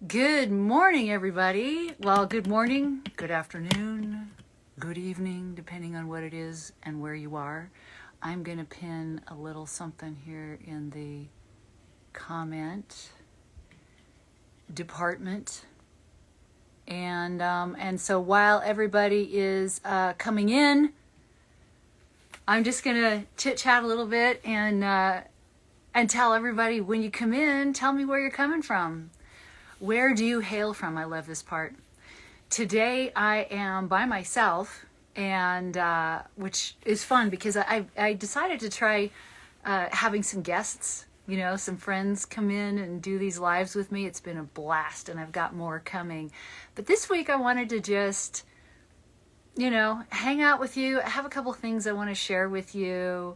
Good morning, everybody. Well, good morning, good afternoon, good evening, depending on what it is and where you are. I'm going to pin a little something here in the comment department. And so while everybody is coming in, I'm just going to chit-chat a little bit and tell everybody, when you come in, tell me where you're coming from. Where do you hail from? I love this part. Today I am by myself, and which is fun because I decided to try having some guests, some friends come in and do these lives with me. It's been a blast, and I've got more coming. But this week I wanted to just, hang out with you. I have a couple things I want to share with you.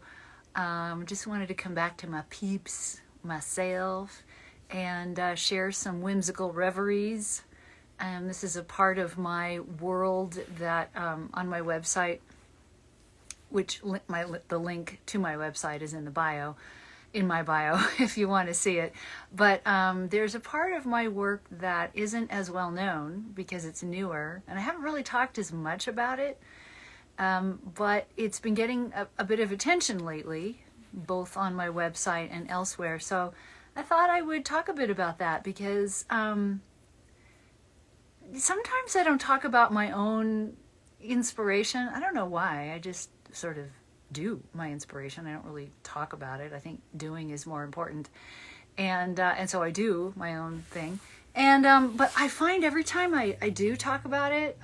Just wanted to come back to my peeps, myself, and share some whimsical reveries. This is a part of my world that on my website, which the link to my website is in my bio, if you want to see it. But there's a part of my work that isn't as well known because it's newer, and I haven't really talked as much about it. But it's been getting a bit of attention lately, both on my website and elsewhere. So I thought I would talk a bit about that because sometimes I don't talk about my own inspiration. I don't know why. I just sort of do my inspiration. I don't really talk about it. I think doing is more important. And so I do my own thing. But I find every time I do talk about it,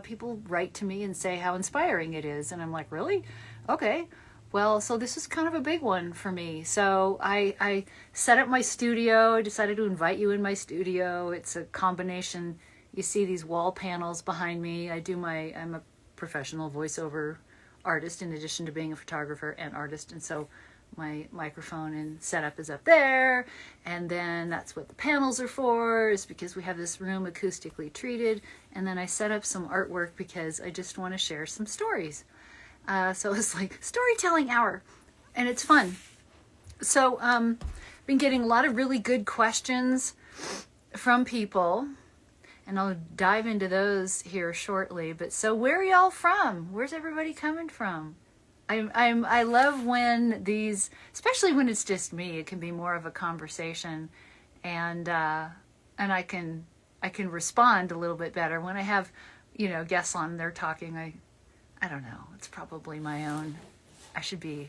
people write to me and say how inspiring it is. And I'm like, really? Okay. Well, so this is kind of a big one for me. So I set up my studio. I decided to invite you in my studio. It's a combination. You see these wall panels behind me. I'm a professional voiceover artist in addition to being a photographer and artist. And so my microphone and setup is up there. And then that's what the panels are for, is because we have this room acoustically treated. And then I set up some artwork because I just want to share some stories. So it's like storytelling hour, and it's fun. So been getting a lot of really good questions from people, and I'll dive into those here shortly. But so where are y'all from? Where's everybody coming from? I love when these, especially when it's just me, it can be more of a conversation, and I can respond a little bit better when I have guests on. They're talking. I don't know. It's probably my own. I should be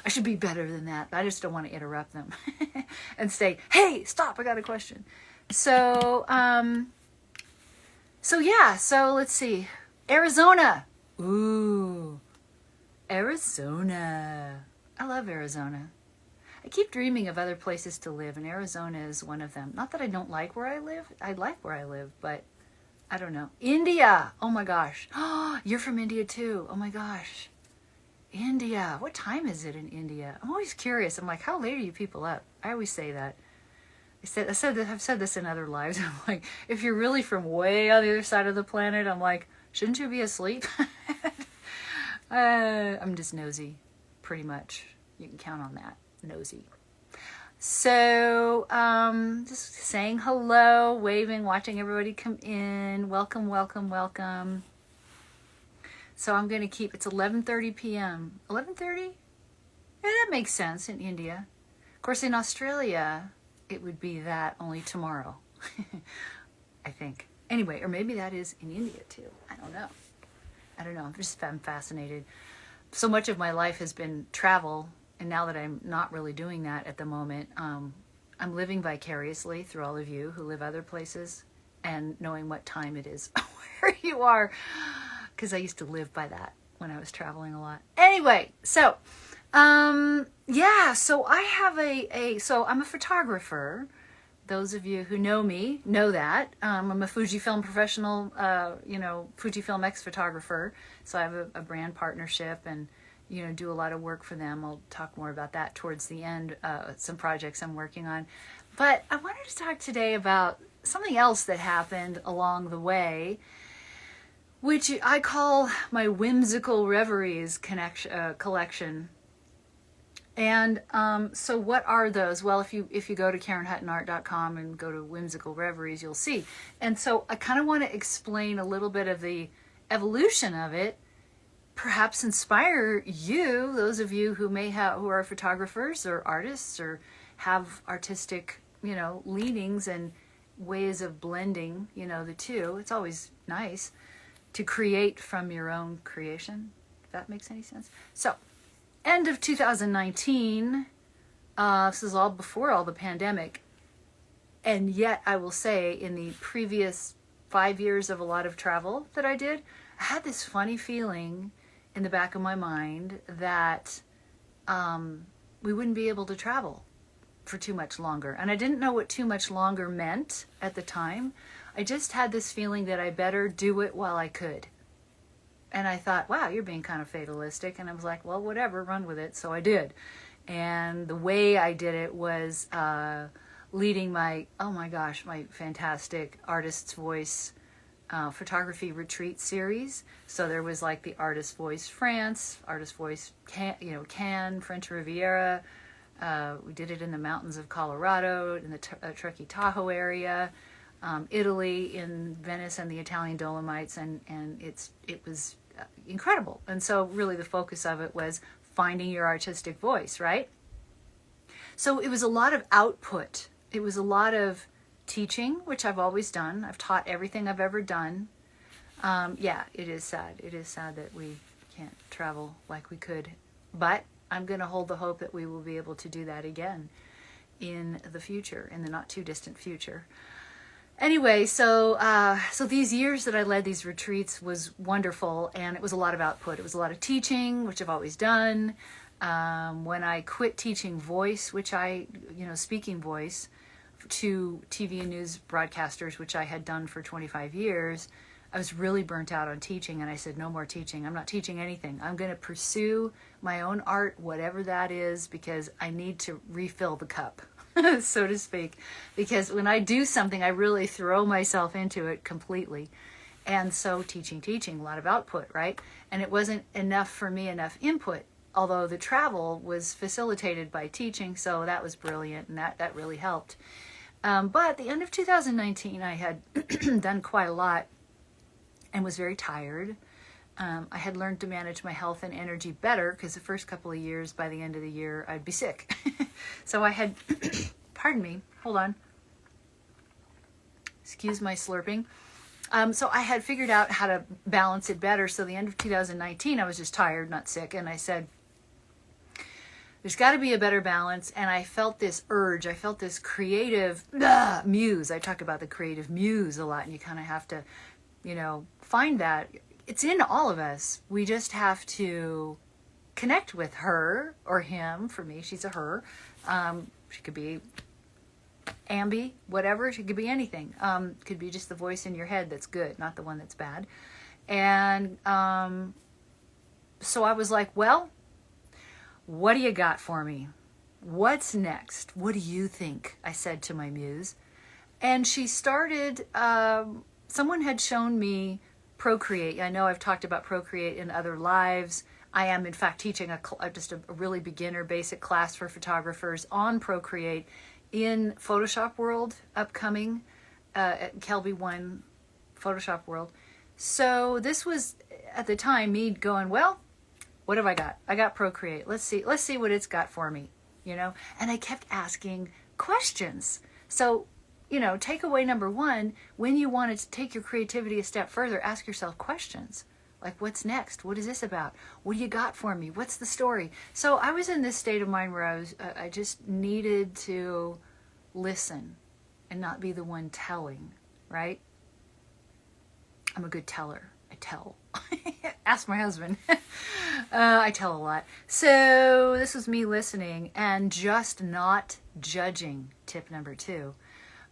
better than that. But I just don't want to interrupt them and say, "Hey, stop! I got a question." So yeah. So let's see. Arizona. Ooh, Arizona. I love Arizona. I keep dreaming of other places to live, and Arizona is one of them. Not that I don't like where I live. I like where I live, but I don't know. India. Oh my gosh. Oh, you're from India too. Oh my gosh. India. What time is it in India? I'm always curious. I'm like, how late are you people up? I always say that. I've said this in other lives. I'm like, if you're really from way on the other side of the planet, I'm like, shouldn't you be asleep? I'm just nosy, pretty much. You can count on that. Nosy. So, just saying hello, waving, watching everybody come in. Welcome, welcome, welcome. So I'm going to keep, it's 11:30 p.m. 11:30? Yeah, that makes sense in India. Of course, in Australia, it would be that only tomorrow, I think. Anyway, or maybe that is in India too. I don't know. I'm fascinated. So much of my life has been travel. And now that I'm not really doing that at the moment, I'm living vicariously through all of you who live other places and knowing what time it is where you are, because I used to live by that when I was traveling a lot. Anyway, so yeah, so I have so I'm a photographer. Those of you who know me know that. I'm a Fujifilm professional, Fujifilm ex-photographer. So I have a brand partnership and do a lot of work for them. I'll talk more about that towards the end, some projects I'm working on. But I wanted to talk today about something else that happened along the way, which I call my Whimsical Reveries collection. And so what are those? Well, if you go to KarenHuttonArt.com and go to Whimsical Reveries, you'll see. And so I kind of want to explain a little bit of the evolution of it, perhaps inspire you, those of you who who are photographers or artists or have artistic, leanings and ways of blending, the two. It's always nice to create from your own creation, if that makes any sense. So, end of 2019, this is all before all the pandemic, and yet I will say in the previous 5 years of a lot of travel that I did, I had this funny feeling in the back of my mind that we wouldn't be able to travel for too much longer. And I didn't know what too much longer meant at the time. I just had this feeling that I better do it while I could. And I thought, wow, you're being kind of fatalistic. And I was like, well, whatever, run with it. So I did. And the way I did it was leading my fantastic Artist's Voice photography retreat series. So there was like the Artist's Voice France, Artist's Voice Cannes, French Riviera. We did it in the mountains of Colorado, in the Truckee Tahoe area, Italy, in Venice and the Italian Dolomites, and it was incredible. And so really the focus of it was finding your artistic voice, right? So it was a lot of output. It was a lot of teaching, which I've always done. I've taught everything I've ever done. It is sad. It is sad that we can't travel like we could, but I'm going to hold the hope that we will be able to do that again in the future, in the not too distant future. Anyway, so these years that I led these retreats was wonderful, and it was a lot of output. It was a lot of teaching, which I've always done. When I quit teaching voice, speaking voice to TV and news broadcasters, which I had done for 25 years, I was really burnt out on teaching, and I said, no more teaching. I'm not teaching anything. I'm going to pursue my own art, whatever that is, because I need to refill the cup, so to speak. Because when I do something, I really throw myself into it completely. And so teaching, a lot of output, right? And it wasn't enough input, although the travel was facilitated by teaching, so that was brilliant, and that really helped. But at the end of 2019, I had done quite a lot and was very tired. I had learned to manage my health and energy better, because the first couple of years, by the end of the year, I'd be sick. So I had, pardon me, hold on. Excuse my slurping. So I had figured out how to balance it better. So the end of 2019, I was just tired, not sick. And I said, there's got to be a better balance. And I felt this urge. I felt this creative muse. I talk about the creative muse a lot, and you kind of have to, find that. It's in all of us. We just have to connect with her or him. For me, she's a her. She could be ambi, whatever. She could be anything. Could be just the voice in your head that's good, not the one that's bad. And so I was like, well, what do you got for me? What's next? What do you think? I said to my muse. And she started, someone had shown me Procreate. I know I've talked about Procreate in other lives. I am, in fact, teaching just a really beginner basic class for photographers on Procreate in Photoshop World, upcoming at Kelby One Photoshop World. So this was, at the time, me going, well, what have I got? I got Procreate. Let's see what it's got for me, And I kept asking questions. So, takeaway number one, when you want to take your creativity a step further, ask yourself questions. Like, what's next? What is this about? What do you got for me? What's the story? So I was in this state of mind where I just needed to listen and not be the one telling, right? I'm a good teller. I tell. Ask my husband. I tell a lot. So this was me listening and just not judging. Tip number 2.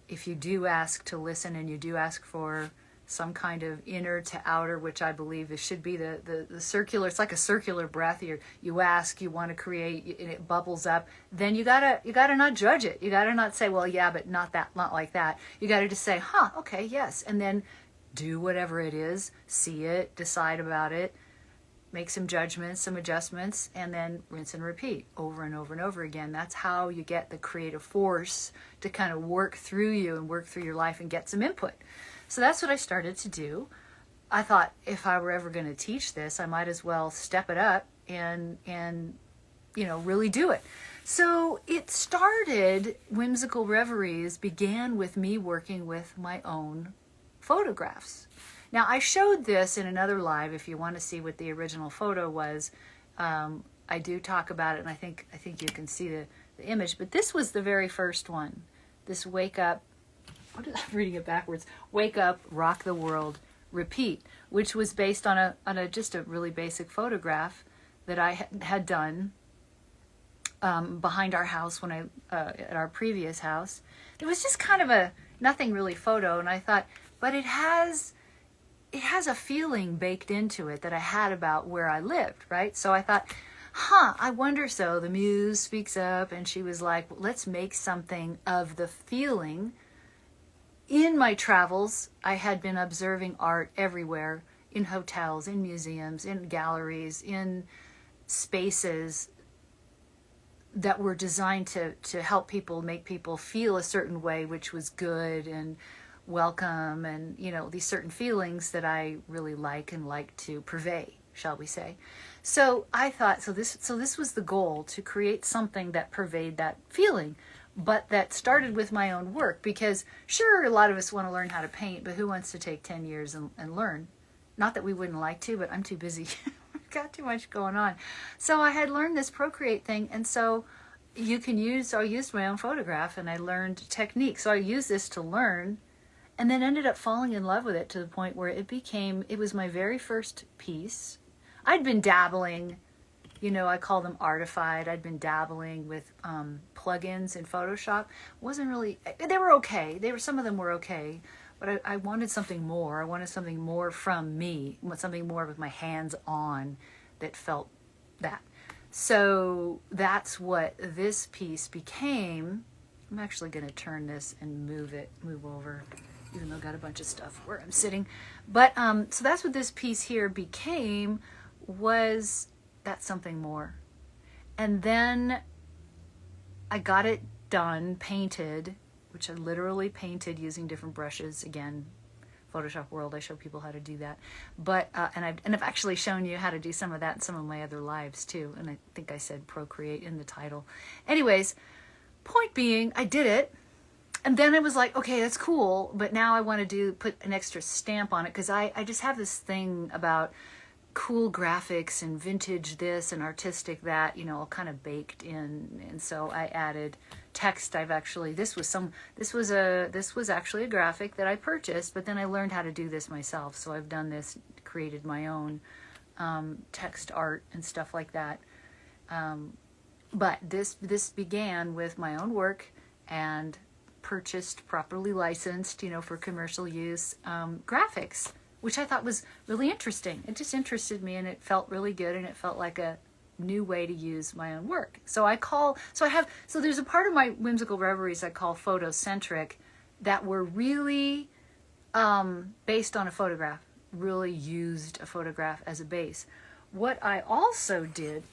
If you do ask to listen and you do ask for some kind of inner to outer, which I believe it should be the circular, it's like a circular breath. You ask, you want to create, and it bubbles up. Then you gotta not judge it. You gotta not say, well, yeah, but not like that. You gotta just say, okay, yes, and then do whatever it is, see it, decide about it, make some judgments, some adjustments, and then rinse and repeat over and over and over again. That's how you get the creative force to kind of work through you and work through your life and get some input. So that's what I started to do. I thought if I were ever going to teach this, I might as well step it up and really do it. So it started, Whimsical Reveries began with me working with my own photographs. Now, I showed this in another live. If you want to see what the original photo was, I do talk about it, and I think you can see the image. But this was the very first one. This wake up, I'm reading it backwards. Wake up, rock the world, repeat, which was based on a just a really basic photograph that I had done behind our house when I at our previous house. It was just kind of a nothing really photo, and I thought, but it has a feeling baked into it that I had about where I lived, right? So I thought, I wonder. So the muse speaks up and she was like, let's make something of the feeling. In my travels, I had been observing art everywhere, in hotels, in museums, in galleries, in spaces that were designed to help people, make people feel a certain way, which was good and welcome, and these certain feelings that I really like to purvey, shall we say. So I thought, so this was the goal, to create something that purveyed that feeling, but that started with my own work, because sure, a lot of us want to learn how to paint, but who wants to take 10 years and learn? Not that we wouldn't like to, but I'm too busy. I've got too much going on. So I had learned this Procreate thing, and so I used my own photograph and I learned technique. So I used this to learn, and then ended up falling in love with it to the point where it was my very first piece. I'd been dabbling, I call them artified. I'd been dabbling with plugins in Photoshop. Wasn't really, they were okay. Some of them were okay, but I wanted something more. I wanted something more from me, something more with my hands on that felt that. So that's what this piece became. I'm actually going to turn this and move over, even though I've got a bunch of stuff where I'm sitting. But so that's what this piece here became, was that something more. And then I got it done, painted, which I literally painted using different brushes. Again, Photoshop world, I show people how to do that. But and I've actually shown you how to do some of that in some of my other lives too. And I think I said Procreate in the title. Anyways, point being, I did it. And then I was like, okay, that's cool, but now I want to put an extra stamp on it, because I just have this thing about cool graphics and vintage this and artistic that, all kind of baked in. And so I added text. This was actually a graphic that I purchased, but then I learned how to do this myself. So I've done this, created my own text art and stuff like that. But this began with my own work and purchased, properly licensed, for commercial use, graphics, which I thought was really interesting. It just interested me, and it felt really good, and it felt like a new way to use my own work. So there's a part of my Whimsical Reveries I call photocentric, that were really based on a photograph, really used a photograph as a base. What I also did,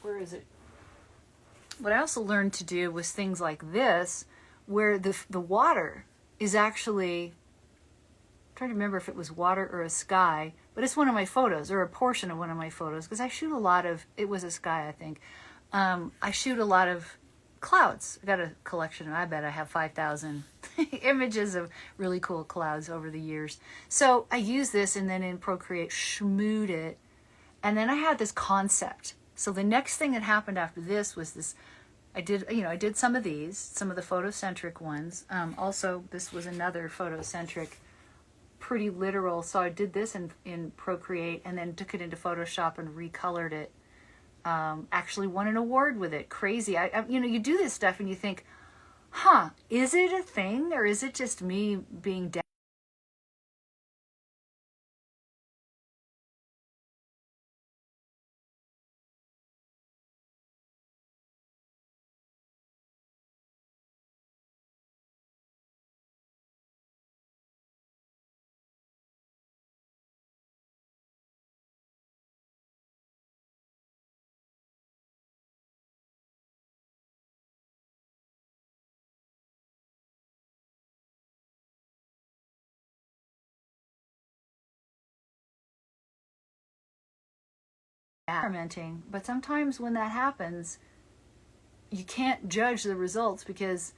what I also learned to do was things like this, where the water is actually, I'm trying to remember if it was water or a sky, but it's one of my photos, or a portion of one of my photos, because I shoot a lot of, it was a sky, I think. I shoot a lot of clouds. I got a collection, I bet I have 5,000 images of really cool clouds over the years. So I used this, and then in Procreate, schmooed it, and then I had this concept. So the next thing that happened after this was this, I did some of these, some of the photocentric ones. Also, this was another photocentric, pretty literal. So I did this in Procreate, and then took it into Photoshop and recolored it. Actually won an award with it. Crazy. You do this stuff and you think, is it a thing, or is it just me being experimenting. But sometimes when that happens, you can't judge the results because,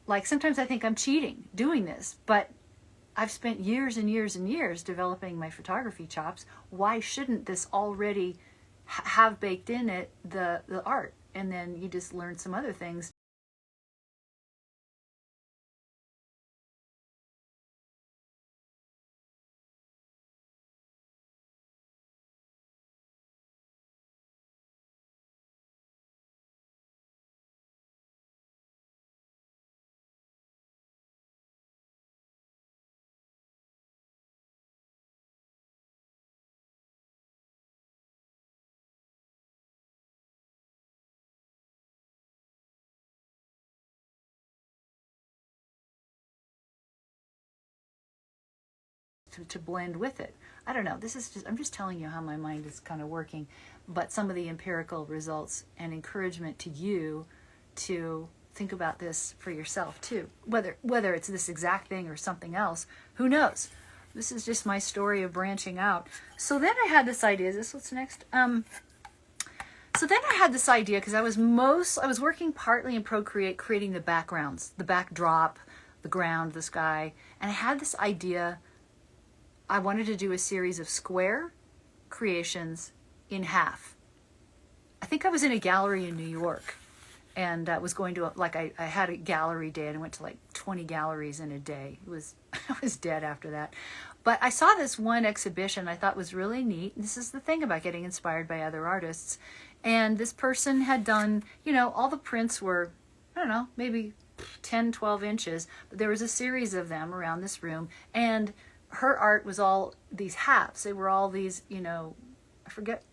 like, sometimes I think I'm cheating doing this, but I've spent years and years and years developing my photography chops. Why shouldn't this already have baked in it the art? And then you just learn some other things. To blend with it. I don't know. This is just, I'm just telling you how my mind is kind of working, but some of the empirical results and encouragement to you to think about this for yourself too. Whether it's this exact thing or something else, who knows? This is just my story of branching out. So then I had this idea. Is this what's next? So then I had this idea because I was working partly in Procreate, creating the backgrounds, the backdrop, the ground, the sky, and I had this idea. I wanted to do a series of square creations in half. I think I was in a gallery in New York and was going to, I had a gallery day and I went to like 20 galleries in a day. I was dead after that. But I saw this one exhibition I thought was really neat. This is the thing about getting inspired by other artists. And this person had done, all the prints were, I don't know, maybe 10, 12 inches. But there was a series of them around this room. And her art was all these halves. They were all these, I forget.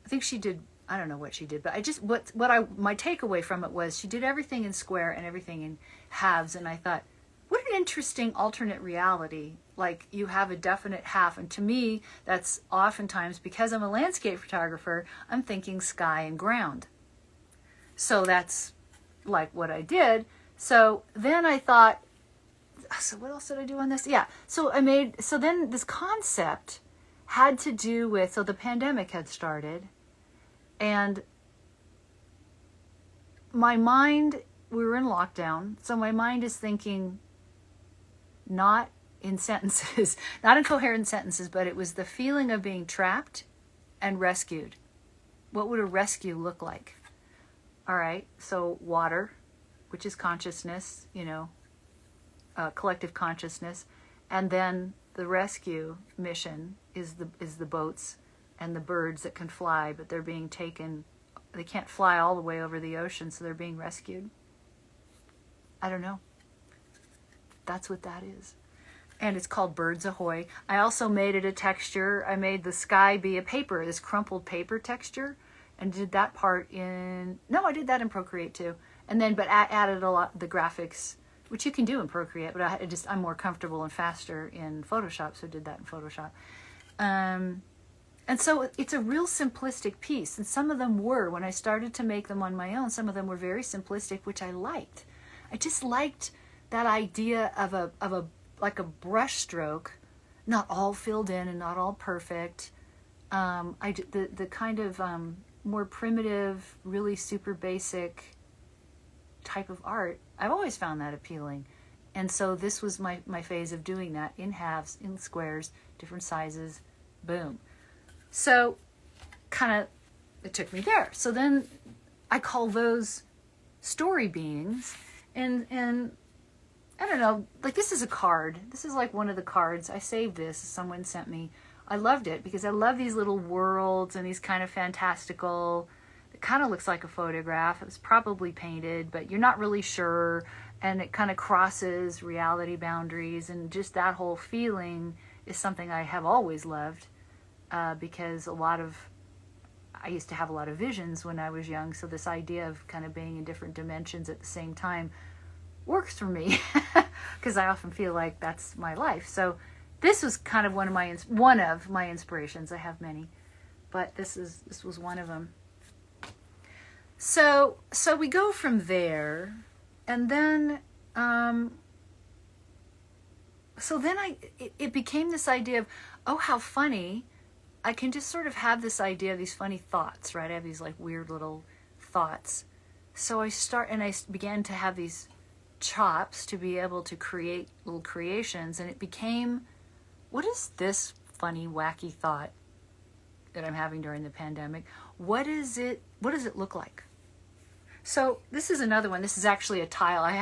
I think she did, I don't know what she did, but my takeaway from it was she did everything in square and everything in halves. And I thought, what an interesting alternate reality. Like you have a definite half. And to me, that's oftentimes, because I'm a landscape photographer, I'm thinking sky and ground. So that's like what I did. So then I thought, so what else did I do on this? Yeah. So then this concept had to do with, so the pandemic had started and my mind, we were in lockdown. So my mind is thinking not in sentences, not in coherent sentences, but it was the feeling of being trapped and rescued. What would a rescue look like? All right. So water, which is consciousness, collective consciousness, and then the rescue mission is the boats and the birds that can fly, but they're being taken. They can't fly all the way over the ocean, so they're being rescued. I don't know. That's what that is. And it's called Birds Ahoy. I also made it a texture. I made the sky be a paper, this crumpled paper texture, and did that part I did that in Procreate too. And then, but added a lot the graphics, which you can do in Procreate, but I'm more comfortable and faster in Photoshop, so I did that in Photoshop. And so it's a real simplistic piece, and some of them were, when I started to make them on my own, some of them were very simplistic, which I liked. I just liked that idea of a like a brush stroke, not all filled in and not all perfect. The kind of more primitive, really super basic type of art, I've always found that appealing. And so this was my phase of doing that in halves, in squares, different sizes, boom. So kind of, it took me there. So then I call those story beings, and I don't know, like this is a card. This is like one of the cards. I saved this, someone sent me. I loved it because I love these little worlds and these kind of fantastical, it kind of looks like a photograph. It was probably painted, but you're not really sure. And it kind of crosses reality boundaries, and just that whole feeling is something I have always loved, because I used to have a lot of visions when I was young. So this idea of kind of being in different dimensions at the same time works for me because I often feel like that's my life. So this was kind of one of my inspirations. I have many, but this was one of them. So we go from there, and then it became this idea of, oh, how funny. I can just sort of have this idea, these funny thoughts, right? I have these like weird little thoughts. So I began to have these chops to be able to create little creations, and it became, what is this funny, wacky thought that I'm having during the pandemic? What does it look like? So this is another one. This is actually a tile. I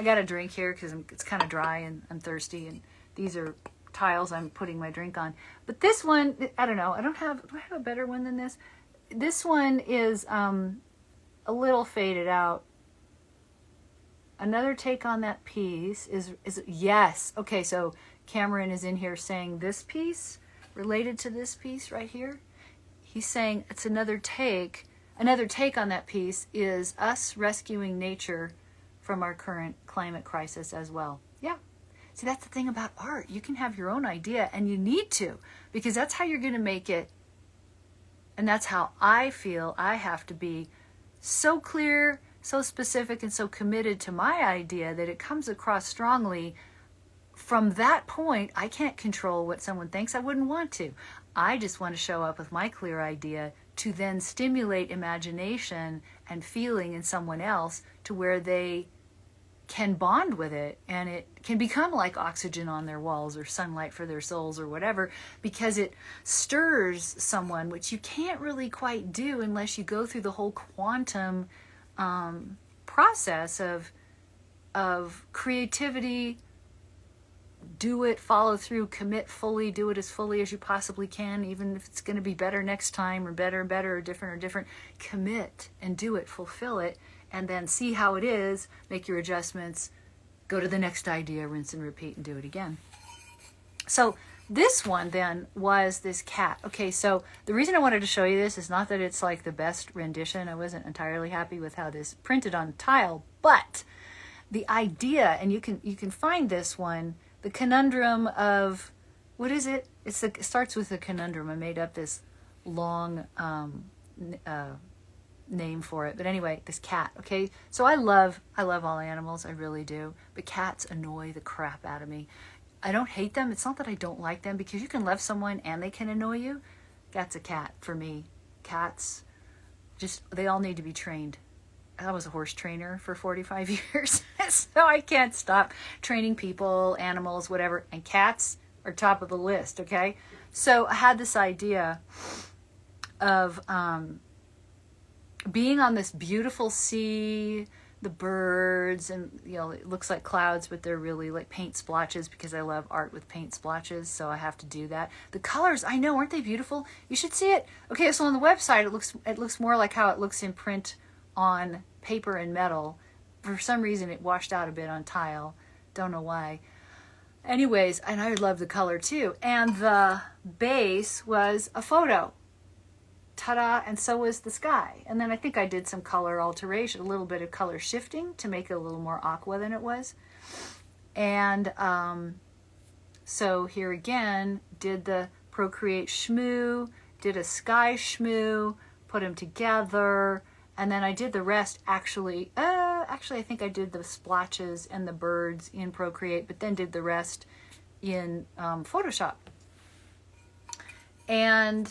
got a drink here because it's kind of dry and I'm thirsty, and these are tiles I'm putting my drink on. But this one, I don't know. Do I have a better one than this? This one is a little faded out. Another take on that piece is yes. Okay, so Cameron is in here saying this piece related to this piece right here. He's saying it's another take. Another take on that piece is us rescuing nature from our current climate crisis as well. Yeah. See, that's the thing about art. You can have your own idea, and you need to, because that's how you're going to make it. And that's how I feel I have to be so clear, so specific, and so committed to my idea that it comes across strongly. From that point, I can't control what someone thinks. I wouldn't want to. I just want to show up with my clear idea to then stimulate imagination and feeling in someone else to where they can bond with it, and it can become like oxygen on their walls or sunlight for their souls or whatever, because it stirs someone, which you can't really quite do unless you go through the whole quantum process of creativity. Do it, follow through, commit fully, do it as fully as you possibly can, even if it's going to be better next time or better and better or different. Commit and do it, fulfill it, and then see how it is, make your adjustments, go to the next idea, rinse and repeat, and do it again. So this one then was this cat. Okay, so the reason I wanted to show you this is not that it's like the best rendition. I wasn't entirely happy with how this printed on tile, but the idea, and you can find this one, the conundrum of, what is it? It starts with a conundrum. I made up this long name for it. But anyway, this cat, okay? So I love all animals, I really do. But cats annoy the crap out of me. I don't hate them. It's not that I don't like them, because you can love someone and they can annoy you. That's a cat for me. Cats, they all need to be trained. I was a horse trainer for 45 years, so I can't stop training people, animals, whatever, and cats are top of the list, okay? So I had this idea of being on this beautiful sea, the birds, and, it looks like clouds, but they're really like paint splotches, because I love art with paint splotches, so I have to do that. The colors, I know, aren't they beautiful? You should see it. Okay, so on the website, it looks more like how it looks in print on paper and metal. For some reason it washed out a bit on tile, don't know why. Anyways, and I love the color too, and the base was a photo, ta-da, and so was the sky. And then I think I did some color alteration, a little bit of color shifting to make it a little more aqua than it was. And so here again, did the Procreate shmoo, did a sky shmoo, put them together. And then I did the rest actually I think I did the splotches and the birds in Procreate, but then did the rest in Photoshop. And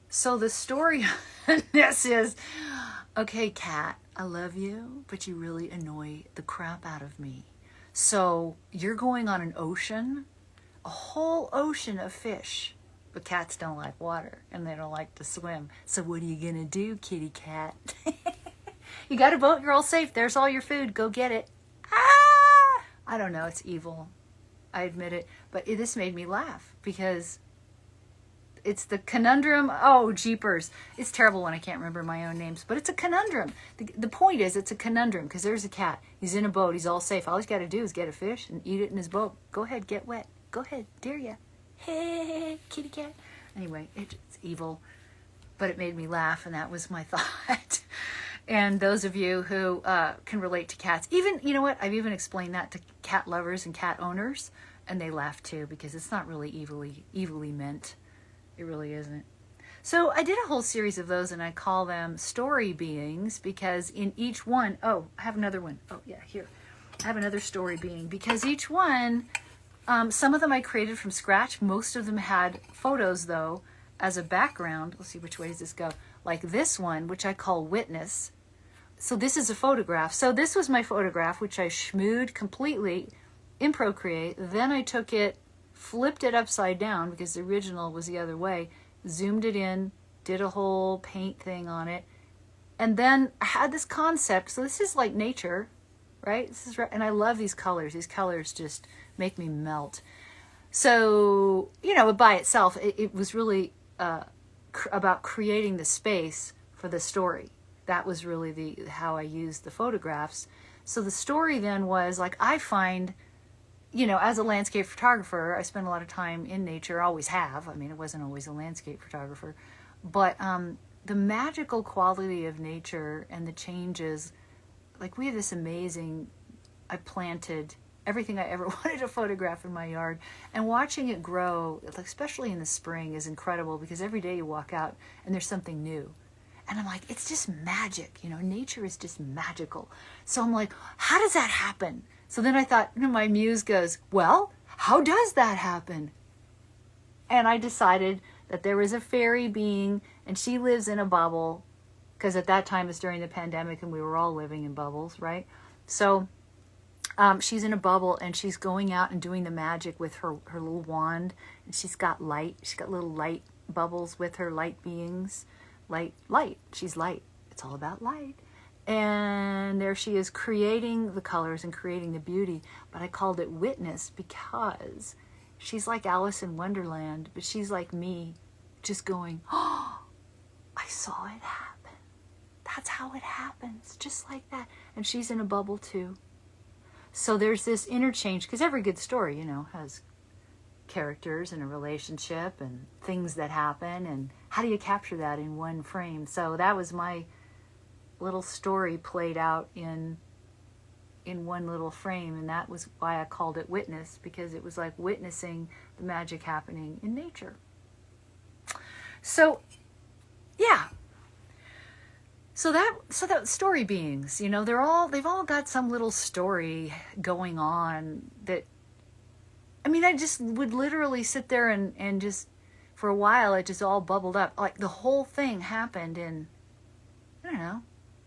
so the story on this is, okay, cat, I love you, but you really annoy the crap out of me. So you're going on an ocean, a whole ocean of fish. But cats don't like water, and they don't like to swim. So what are you going to do, kitty cat? You got a boat, you're all safe. There's all your food. Go get it. Ah! I don't know. It's evil. I admit it. But this made me laugh, because it's the conundrum. Oh, jeepers. It's terrible when I can't remember my own names, but it's a conundrum. The point is, it's a conundrum, because there's a cat. He's in a boat. He's all safe. All he's got to do is get a fish and eat it in his boat. Go ahead. Get wet. Go ahead. Dare ya. Hey, kitty cat. Anyway, it's evil, but it made me laugh, and that was my thought. And those of you who can relate to cats, even, you know what, I've even explained that to cat lovers and cat owners, and they laugh too, because it's not really evilly meant. It really isn't. So I did a whole series of those, and I call them story beings, because in each one, I have another one. Oh yeah, here. I have another story being, because each one Some of them I created from scratch. Most of them had photos, though, as a background. Let's see, which way does this go? Like this one, which I call Witness. So this is a photograph. So this was my photograph, which I schmooed completely in Procreate. Then I took it, flipped it upside down because the original was the other way, zoomed it in, did a whole paint thing on it. And then I had this concept. So this is like nature, right? This is, and I love these colors. These colors just make me melt. So, you know, by itself, it was really about creating the space for the story. That was really how I used the photographs. So the story then was like, I find, you know, as a landscape photographer, I spend a lot of time in nature, always have. I mean, I wasn't always a landscape photographer. But the magical quality of nature and the changes, like we have this amazing, I planted everything I ever wanted to photograph in my yard, and watching it grow, especially in the spring, is incredible because every day you walk out and there's something new. And I'm like, it's just magic, you know, nature is just magical. So I'm like, how does that happen? So then I thought, you know, my muse goes, well, how does that happen? And I decided that there was a fairy being, and she lives in a bubble, because at that time it's during the pandemic and we were all living in bubbles, right? So she's in a bubble and she's going out and doing the magic with her little wand, and she's got light. She's got little light bubbles with her, light beings. Light. She's light. It's all about light. And there she is creating the colors and creating the beauty. But I called it Witness because she's like Alice in Wonderland, but she's like me, just going, oh, I saw it happen. That's how it happens, just like that. And she's in a bubble too. So there's this interchange, because every good story, you know, has characters and a relationship and things that happen, and how do you capture that in one frame? So that was my little story played out in one little frame, and that was why I called it Witness, because it was like witnessing the magic happening in nature. So yeah, so that story beings, you know, they've all got some little story going on that, I mean, I just would literally sit there and just, for a while, it just all bubbled up. Like the whole thing happened in, I don't know,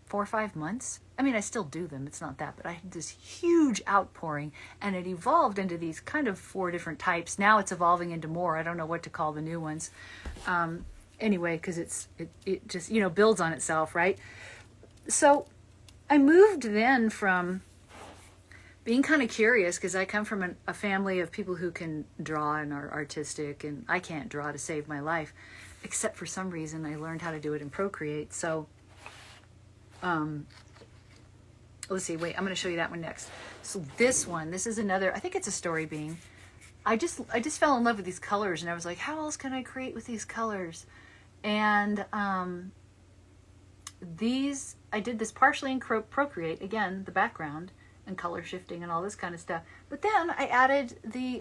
4 or 5 months. I mean, I still do them. It's not that, but I had this huge outpouring, and it evolved into these kind of 4 different types. Now it's evolving into more. I don't know what to call the new ones. Anyway, because it just, you know, builds on itself, right? So I moved then from being kind of curious, because I come from a family of people who can draw and are artistic, and I can't draw to save my life, except for some reason I learned how to do it in Procreate. So let's see, wait, I'm going to show you that one next. So this is another, I think it's a story being. I just fell in love with these colors, and I was like, how else can I create with these colors? And I did this partially in Procreate, again, the background and color shifting and all this kind of stuff. But then I added the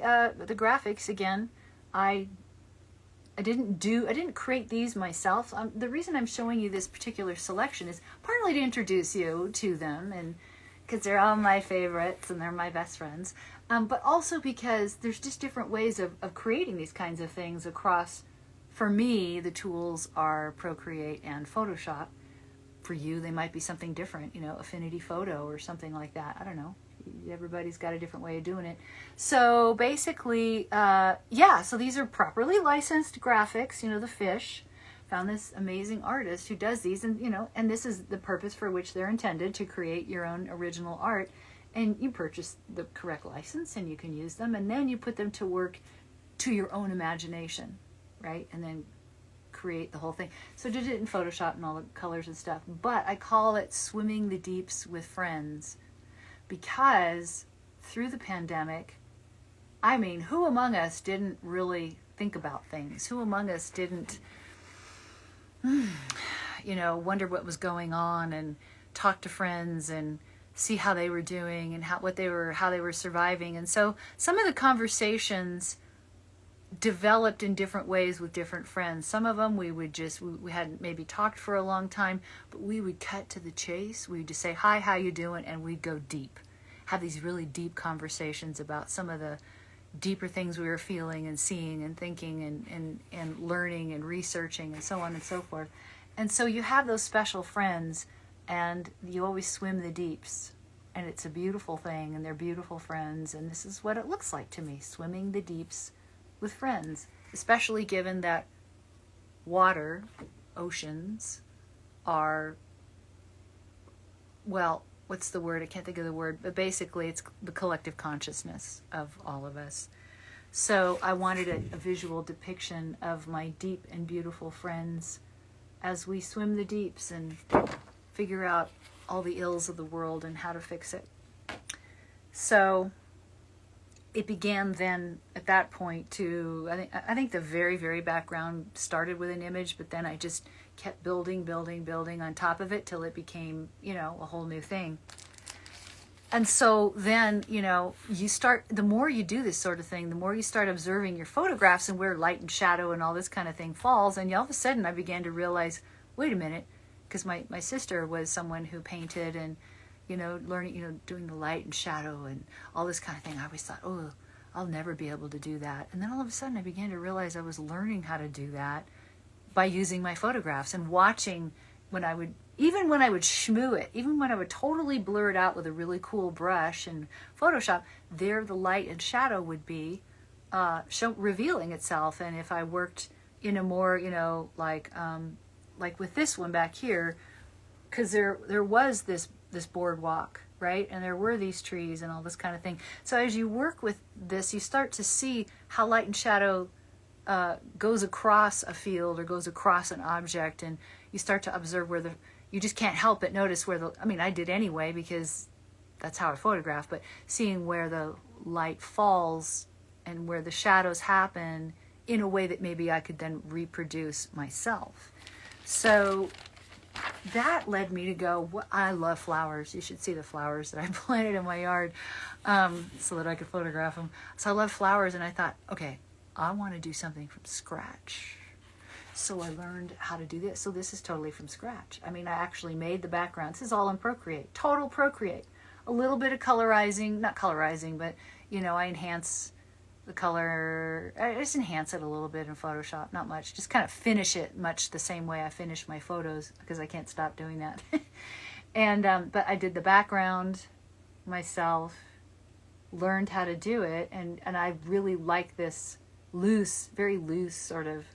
graphics again. I didn't create these myself. The reason I'm showing you this particular selection is partly to introduce you to them, and because they're all my favorites and they're my best friends, but also because there's just different ways of creating these kinds of things across. For me, the tools are Procreate and Photoshop. For you, they might be something different, you know, Affinity Photo or something like that. I don't know. Everybody's got a different way of doing it. So basically, so these are properly licensed graphics, you know, the fish. Found this amazing artist who does these, and, you know, and this is the purpose for which they're intended, to create your own original art. And you purchase the correct license and you can use them, and then you put them to work to your own imagination, right? And then create the whole thing. So I did it in Photoshop and all the colors and stuff, but I call it Swimming the Deeps with Friends, because through the pandemic, I mean, who among us didn't really think about things? Who among us didn't, you know, wonder what was going on and talk to friends and see how they were doing and how they were surviving? And so some of the conversations developed in different ways with different friends. Some of them we hadn't maybe talked for a long time, but we would cut to the chase. We would just say, hi, how you doing? And we'd go deep, have these really deep conversations about some of the, deeper things we were feeling and seeing and thinking and learning and researching and so on and so forth. And so you have those special friends, and you always swim the deeps, and it's a beautiful thing, and they're beautiful friends, and this is what it looks like to me, swimming the deeps with friends, especially given that water, oceans, are, well, what's the word? I can't think of the word, but basically it's the collective consciousness of all of us. So I wanted a visual depiction of my deep and beautiful friends as we swim the deeps and figure out all the ills of the world and how to fix it. So it began then at that point to, I think the very, very background started with an image, but then I just kept building on top of it till it became, a whole new thing. And so then, you start, the more you do this sort of thing, the more you start observing your photographs and where light and shadow and all this kind of thing falls. And all of a sudden I began to realize, wait a minute, because my sister was someone who painted and, learning, doing the light and shadow and all this kind of thing. I always thought, oh, I'll never be able to do that. And then all of a sudden I began to realize I was learning how to do that by using my photographs and watching when I would shmoo it, even when I would totally blur it out with a really cool brush and Photoshop, there the light and shadow would be revealing itself. And if I worked in a more, like with this one back here, because there was this boardwalk, right? And there were these trees and all this kind of thing. So as you work with this, you start to see how light and shadow goes across a field or goes across an object, and you start to observe where you just can't help but notice where I did anyway because that's how I photograph, but seeing where the light falls and where the shadows happen in a way that maybe I could then reproduce myself. So that led me to go, I love flowers. You should see the flowers that I planted in my yard so that I could photograph them. So I love flowers, and I thought, okay, I want to do something from scratch. So I learned how to do this. So this is totally from scratch. I actually made the background. This is all in Procreate, total Procreate. A little bit of colorizing, not colorizing, but, I enhance the color. I just enhance it a little bit in Photoshop, not much. Just kind of finish it much the same way I finish my photos because I can't stop doing that. And but I did the background myself, learned how to do it, and I really like this loose, very loose sort of,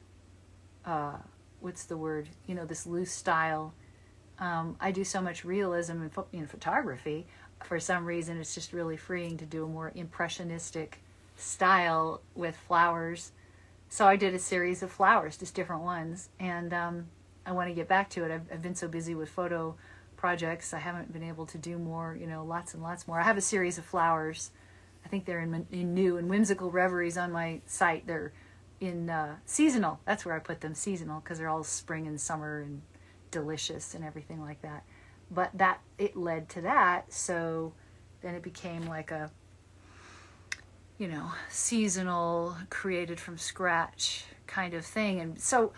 what's the word? This loose style. I do so much realism in photography. For some reason, it's just really freeing to do a more impressionistic style with flowers. So I did a series of flowers, just different ones. And I want to get back to it. I've been so busy with photo projects, I haven't been able to do more, lots and lots more. I have a series of flowers. I think they're in new and Whimsical Reveries on my site. They're in seasonal. That's where I put them, seasonal, because they're all spring and summer and delicious and everything like that. But it led to that. So then it became like a, seasonal, created from scratch kind of thing. And so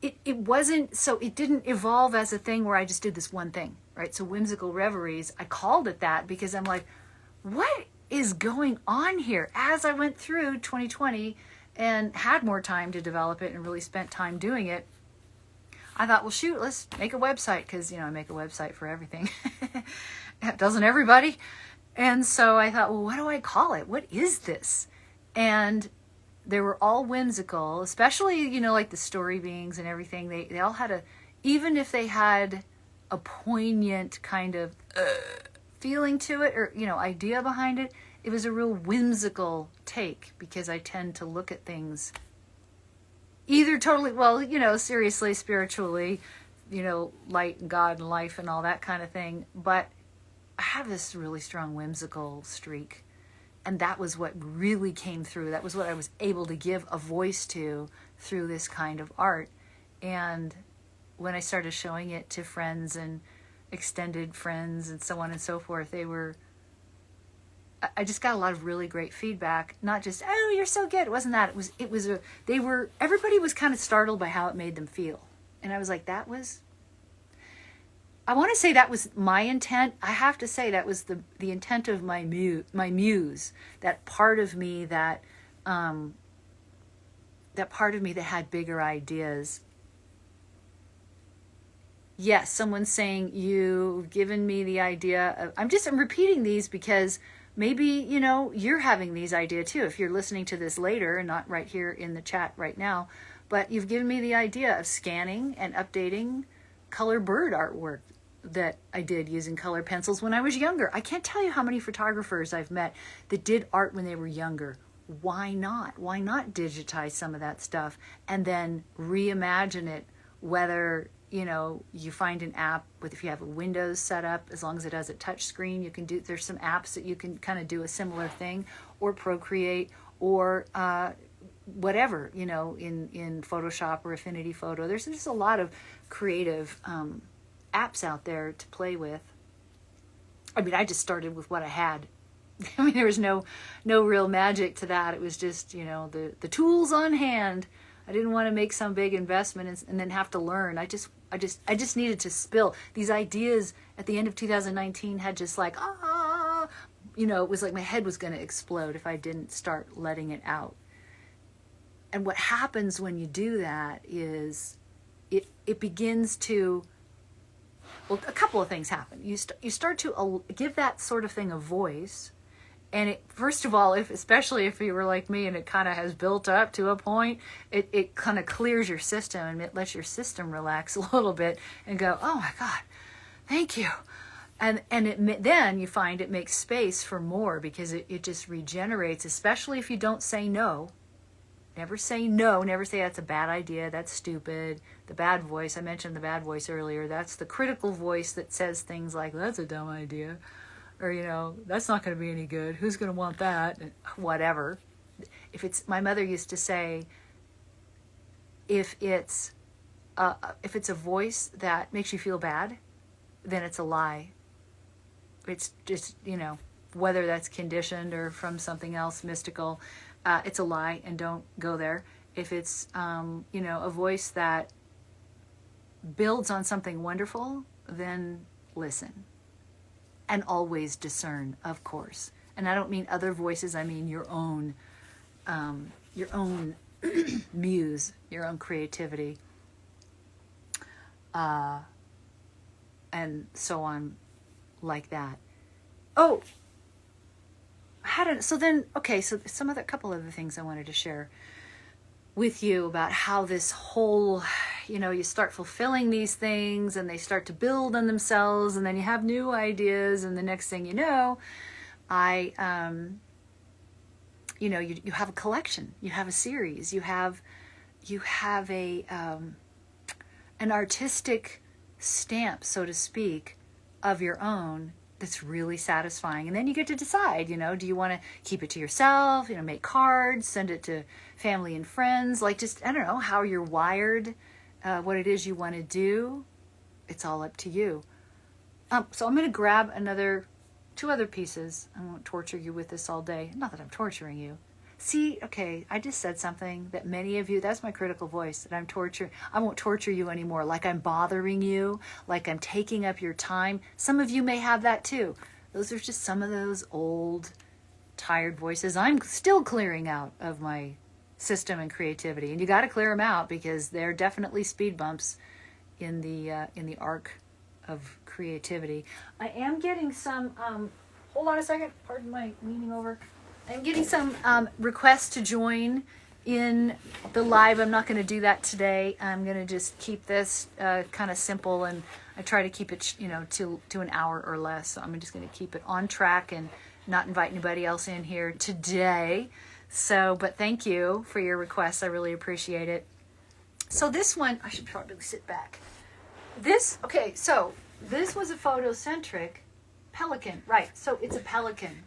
it didn't evolve as a thing where I just did this one thing, right? So Whimsical Reveries, I called it that because I'm like, what is going on here? As I went through 2020 and had more time to develop it and really spent time doing it, I thought, well, shoot, let's make a website, because, I make a website for everything. Doesn't everybody? And so I thought, well, what do I call it? What is this? And they were all whimsical, especially, like the story beings and everything. They all had even if they had a poignant kind of feeling to it or, idea behind it, it was a real whimsical take, because I tend to look at things either totally, seriously, spiritually, light and God and life and all that kind of thing. But I have this really strong whimsical streak. And that was what really came through. That was what I was able to give a voice to through this kind of art. And when I started showing it to friends and extended friends and so on and so forth, I just got a lot of really great feedback. Not just, oh, you're so good. It wasn't that. Everybody was kind of startled by how it made them feel. And I was like, that was I want to say that was my intent. I have to say that was the intent of my muse, that part of me that had bigger ideas. Yes, someone's saying you've given me the idea of, I'm repeating these because maybe, you're having these ideas too, if you're listening to this later and not right here in the chat right now. But you've given me the idea of scanning and updating color bird artwork that I did using color pencils when I was younger. I can't tell you how many photographers I've met that did art when they were younger. Why not? Why not digitize some of that stuff and then reimagine it, whether you find an app if you have a Windows set up, as long as it has a touch screen, there's some apps that you can kind of do a similar thing, or Procreate, or whatever, in Photoshop or Affinity Photo. There's just a lot of creative apps out there to play with. I mean, I just started with what I had. I mean, there was no real magic to that. It was just, the tools on hand. I didn't want to make some big investment and then have to learn. I just needed to spill these ideas. At the end of 2019 had just like, it was like my head was going to explode if I didn't start letting it out. And what happens when you do that is it begins to, well, a couple of things happen. You start to give that sort of thing a voice. And first of all, especially if you were like me and it kind of has built up to a point, it kind of clears your system and it lets your system relax a little bit and go, oh my God, thank you. And then you find it makes space for more, because it just regenerates, especially if you don't say no. Never say no. Never say that's a bad idea. That's stupid. The bad voice. I mentioned the bad voice earlier. That's the critical voice that says things like, that's a dumb idea. Or, that's not going to be any good. Who's going to want that? Whatever. My mother used to say, if it's a voice that makes you feel bad, then it's a lie. It's just, whether that's conditioned or from something else mystical, it's a lie, and don't go there. If it's, a voice that builds on something wonderful, then listen. And always discern, of course. And I don't mean other voices, I mean your own muse, your own creativity, and so on, like that. Oh, so couple other things I wanted to share with you about how this whole, you start fulfilling these things and they start to build on themselves, and then you have new ideas, and the next thing you know, you have a collection, you have a series, you have an artistic stamp, so to speak, of your own that's really satisfying. And then you get to decide, do you want to keep it to yourself, make cards, send it to family and friends, I don't know how you're wired, what it is you want to do. It's all up to you. So I'm going to grab two other pieces. I won't torture you with this all day. Not that I'm torturing you. See, okay, I just said something that many of you, that's my critical voice, that I won't torture you anymore, like I'm bothering you, like I'm taking up your time. Some of you may have that too. Those are just some of those old, tired voices I'm still clearing out of my system and creativity. And you got to clear them out, because they're definitely speed bumps in the arc of creativity. I am getting some, hold on a second, pardon my leaning over. I'm getting some requests to join in the live. I'm not going to do that today. I'm going to just keep this kind of simple, and I try to keep it, to an hour or less. So I'm just going to keep it on track and not invite anybody else in here today. So, but thank you for your requests. I really appreciate it. So this one, I should probably sit back. So this was a photocentric pelican, right? So it's a pelican.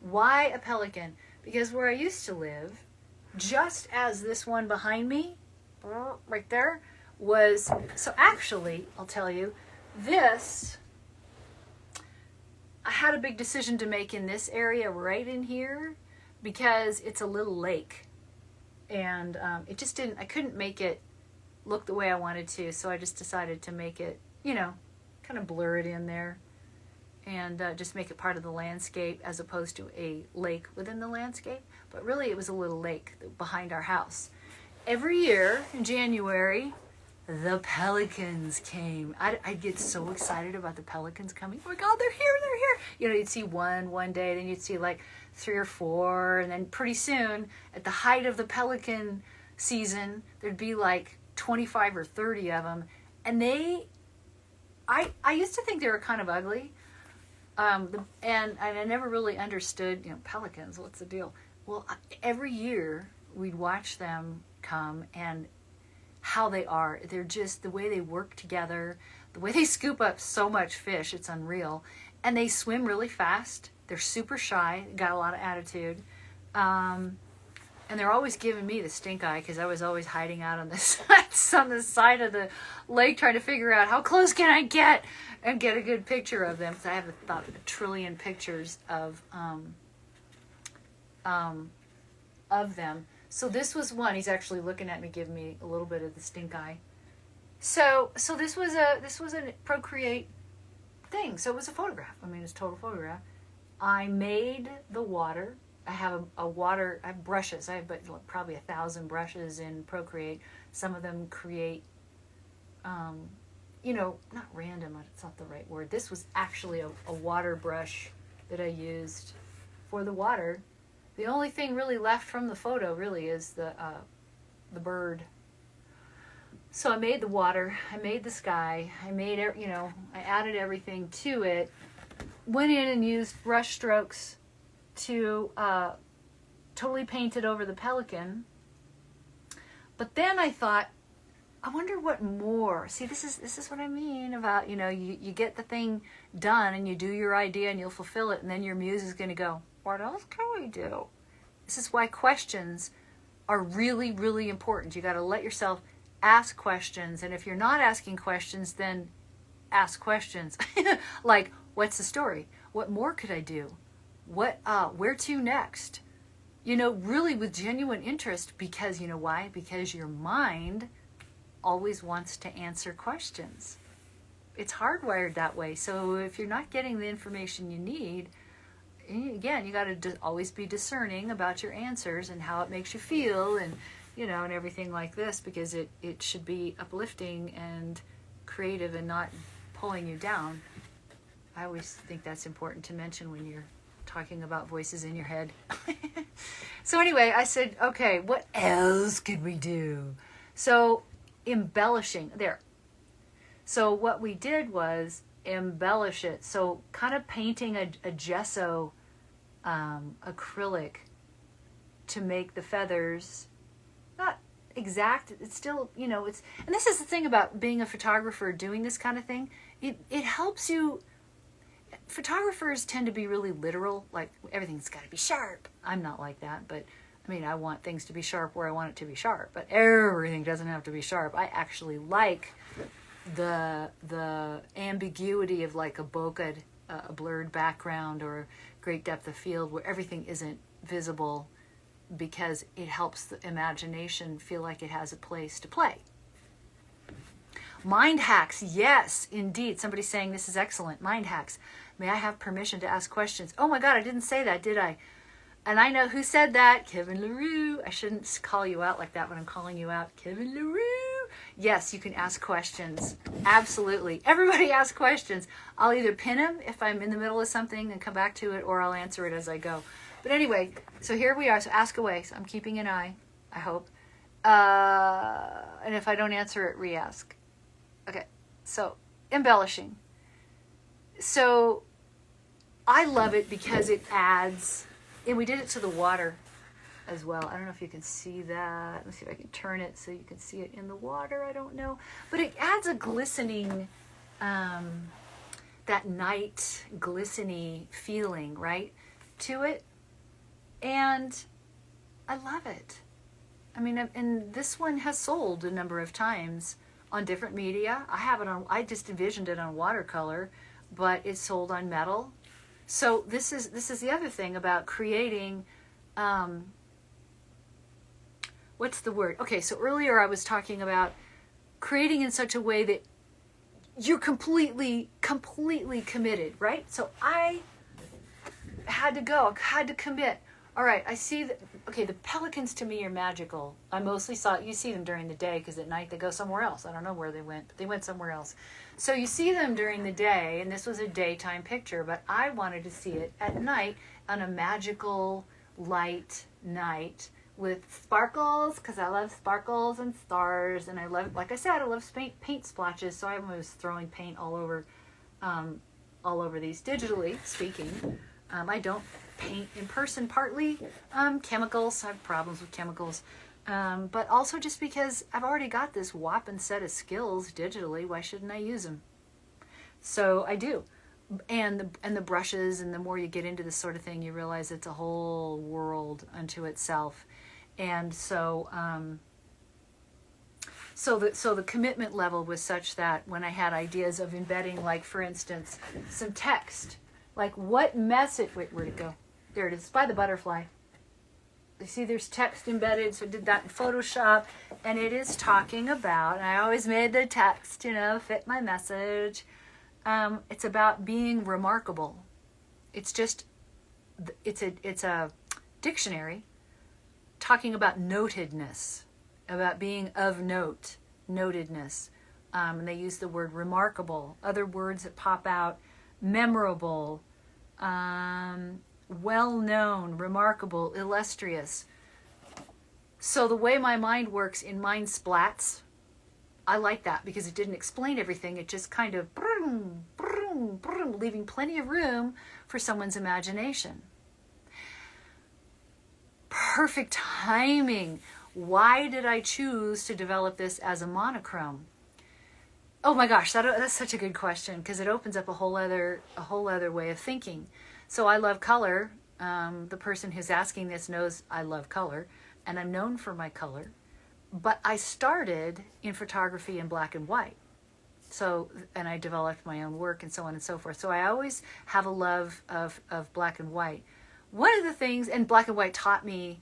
Why a pelican? Because where I used to live, just as this one behind me, right there, was, so actually, I'll tell you, I had a big decision to make in this area right in here, because it's a little lake, and I couldn't make it look the way I wanted to, so I just decided to make it, kind kind of blur it in there and just make it part of the landscape as opposed to a lake within the landscape. But really it was a little lake behind our house. Every year in January, the pelicans came. I'd get so excited about the pelicans coming. Oh my God, they're here, they're here. You know, you'd see one day, then you'd see like 3 or 4, and then pretty soon, at the height of the pelican season, there'd be like 25 or 30 of them. And I used to think they were kind of ugly. And I never really understood, you know, pelicans, what's the deal? Well, every year we'd watch them come, and how they are. They're just, the way they work together, the way they scoop up so much fish, it's unreal. And they swim really fast. They're super shy, got a lot of attitude. And they're always giving me the stink eye because I was always hiding out on the side of the lake trying to figure out how close can I get and get a good picture of them. Because I have about a trillion pictures of them. So this was one. He's actually looking at me, giving me a little bit of the stink eye. So this was a Procreate thing. So it was a photograph. I mean, it's a total photograph. I made the water. I have I have brushes. I have probably 1,000 brushes in Procreate. Some of them create, you know, not random. It's not the right word. This was actually a water brush that I used for the water. The only thing really left from the photo really is the bird. So I made the water, I made the sky, I made, you know, I added everything to it, went in and used brush strokes to totally paint it over the pelican. But then I thought, I wonder what more. See, this is what I mean about, you know, you get the thing done and you do your idea and you'll fulfill it, and then your muse is going to go, what else can we do? This is why questions are really, really important. You got to let yourself ask questions. And if you're not asking questions, then ask questions. Like, what's the story? What more could I do? Where to next? You know, really with genuine interest, because you know why? Because your mind always wants to answer questions. It's hardwired that way. So if you're not getting the information you need, again, you got to always be discerning about your answers and how it makes you feel, and you know, and everything like this, because it should be uplifting and creative and not pulling you down. I always think that's important to mention when you're talking about voices in your head. So anyway, I said, okay, what else could we do? So embellishing there. So what we did was embellish it. So kind of painting a gesso acrylic to make the feathers not exact. It's still, you know, it's, and this is the thing about being a photographer doing this kind of thing. It helps you. Photographers tend to be really literal, like everything's got to be sharp. I'm not like that, but I mean, I want things to be sharp where I want it to be sharp, but everything doesn't have to be sharp. I actually like the ambiguity of like a bokeh, a blurred background, or great depth of field where everything isn't visible, because it helps the imagination feel like it has a place to play. Mind hacks, yes, indeed. Somebody's saying this is excellent. Mind hacks. May I have permission to ask questions? Oh my God, I didn't say that, did I? And I know who said that. Kevin LaRue. I shouldn't call you out like that when I'm calling you out. Kevin LaRue. Yes, you can ask questions. Absolutely. Everybody ask questions. I'll either pin them if I'm in the middle of something and come back to it, or I'll answer it as I go. But anyway, so here we are. So ask away. So I'm keeping an eye, I hope. And if I don't answer it, re-ask. Okay, so embellishing. So I love it because it adds, and we did it to the water as well. I don't know if you can see that. Let me see if I can turn it so you can see it in the water. I don't know. But it adds a glistening, that night glistening feeling, right, to it. And I love it. I mean, and this one has sold a number of times on different media. I have it on, I just envisioned it on watercolor, but it's sold on metal. So this is the other thing about creating, what's the word? Okay, so earlier I was talking about creating in such a way that you're completely committed, right? So I had to go, I had to commit. All right, I see that, okay, the pelicans to me are magical. I mostly you see them during the day because at night they go somewhere else. I don't know where they went, but they went somewhere else. So you see them during the day, and this was a daytime picture, but I wanted to see it at night on a magical light night with sparkles, because I love sparkles and stars, and I love, like I said, I love paint splotches, so I was throwing paint all over these digitally speaking. I don't paint in person, partly chemicals. I have problems with chemicals, but also just because I've already got this whopping set of skills digitally. Why shouldn't I use them? So I do, and the brushes, and the more you get into this sort of thing, you realize it's a whole world unto itself. And so the commitment level was such that when I had ideas of embedding, like for instance, some text, like what message, wait, where'd it go? There it is, by the butterfly. You see there's text embedded, so I did that in Photoshop, and it is talking about, and I always made the text, fit my message. It's about being remarkable. It's a dictionary talking about notedness, about being of note, notedness. And they use the word remarkable. Other words that pop out: memorable, well-known, remarkable, illustrious. So the way my mind works in mind splats, I like that because it didn't explain everything. It just kind of brum, brum, brum, leaving plenty of room for someone's imagination. Perfect timing. Why did I choose to develop this as a monochrome? Oh my gosh, that's such a good question, because it opens up a whole other way of thinking. So I love color. The person who's asking this knows I love color, and I'm known for my color. But I started in photography in black and white. So, and I developed my own work and so on and so forth. So I always have a love of black and white. One of the things, and black and white taught me,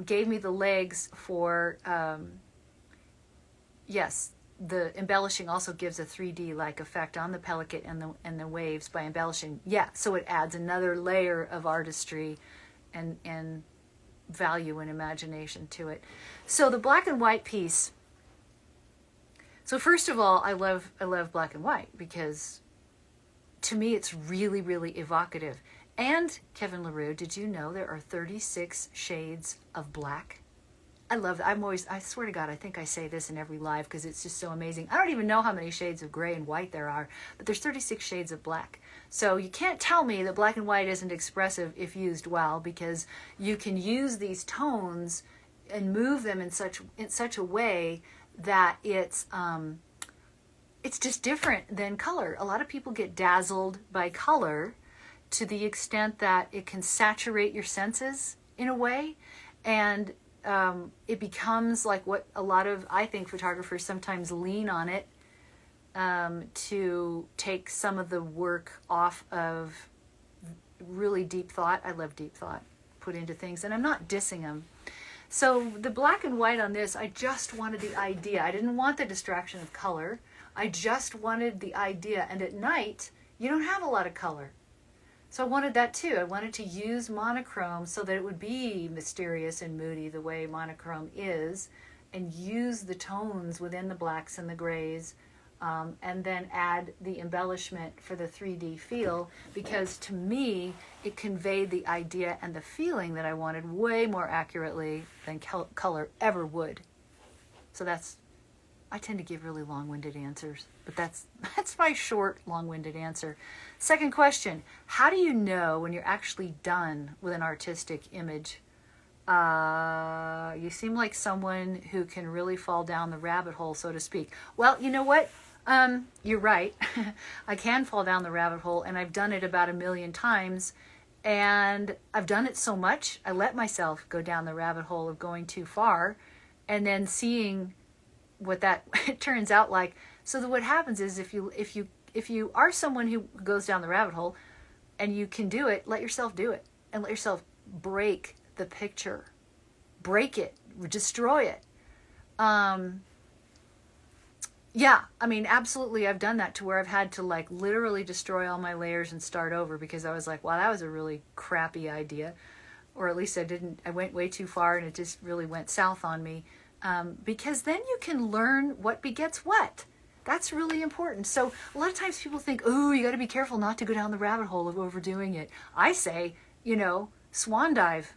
gave me the legs for, yes, the embellishing also gives a 3D-like effect on the pellicate and the waves by embellishing. Yeah, so it adds another layer of artistry and value and imagination to it. So the black and white piece. So first of all, I love black and white because to me it's really, really evocative. And Kevin LaRue, did you know there are 36 shades of black? I love that. I swear to God, I think I say this in every live because it's just so amazing. I don't even know how many shades of gray and white there are, but there's 36 shades of black. So you can't tell me that black and white isn't expressive if used well, because you can use these tones and move them in such a way that it's just different than color. A lot of people get dazzled by color to the extent that it can saturate your senses in a way, and it becomes like what a lot of, I think, photographers sometimes lean on it to take some of the work off of really deep thought. I love deep thought put into things, and I'm not dissing them. So the black and white on this, I just wanted the idea. I didn't want the distraction of color. I just wanted the idea. And at night, you don't have a lot of color. So I wanted that too. I wanted to use monochrome so that it would be mysterious and moody the way monochrome is, and use the tones within the blacks and the grays, and then add the embellishment for the 3D feel, because to me, it conveyed the idea and the feeling that I wanted way more accurately than color ever would. So I tend to give really long-winded answers, but that's my short, long-winded answer. Second question: how do you know when you're actually done with an artistic image? You seem like someone who can really fall down the rabbit hole, so to speak. Well, you know what? You're right. I can fall down the rabbit hole, and I've done it about 1 million times, and I've done it so much, I let myself go down the rabbit hole of going too far, and then seeing what that it turns out like. So that what happens is if you are someone who goes down the rabbit hole and you can do it, let yourself do it, and let yourself break the picture, break it, destroy it. Yeah, I mean, absolutely. I've done that to where I've had to like literally destroy all my layers and start over because I was like, wow, that was a really crappy idea. Or at least I went way too far and it just really went south on me. Because then you can learn what begets what. That's really important. So a lot of times people think, oh, you got to be careful not to go down the rabbit hole of overdoing it. I say, swan dive,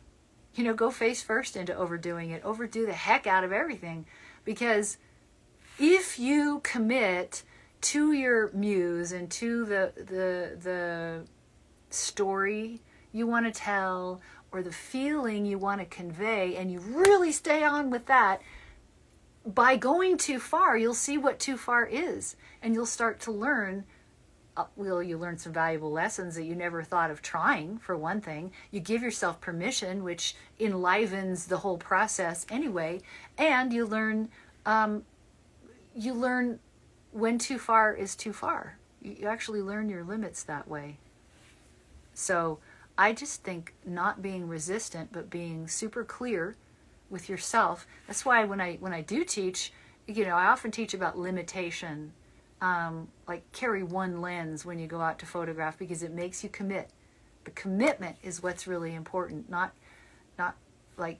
go face first into overdoing it. Overdo the heck out of everything. Because if you commit to your muse and to the story you want to tell or the feeling you want to convey, and you really stay on with that, by going too far, you'll see what too far is, and you'll start to learn. You learn some valuable lessons that you never thought of trying, for one thing. You give yourself permission, which enlivens the whole process anyway, and you learn when too far is too far. You actually learn your limits that way. So I just think not being resistant, but being super clear with yourself. That's why when I do teach, I often teach about limitation. Like carry one lens when you go out to photograph because it makes you commit. The commitment is what's really important. Not like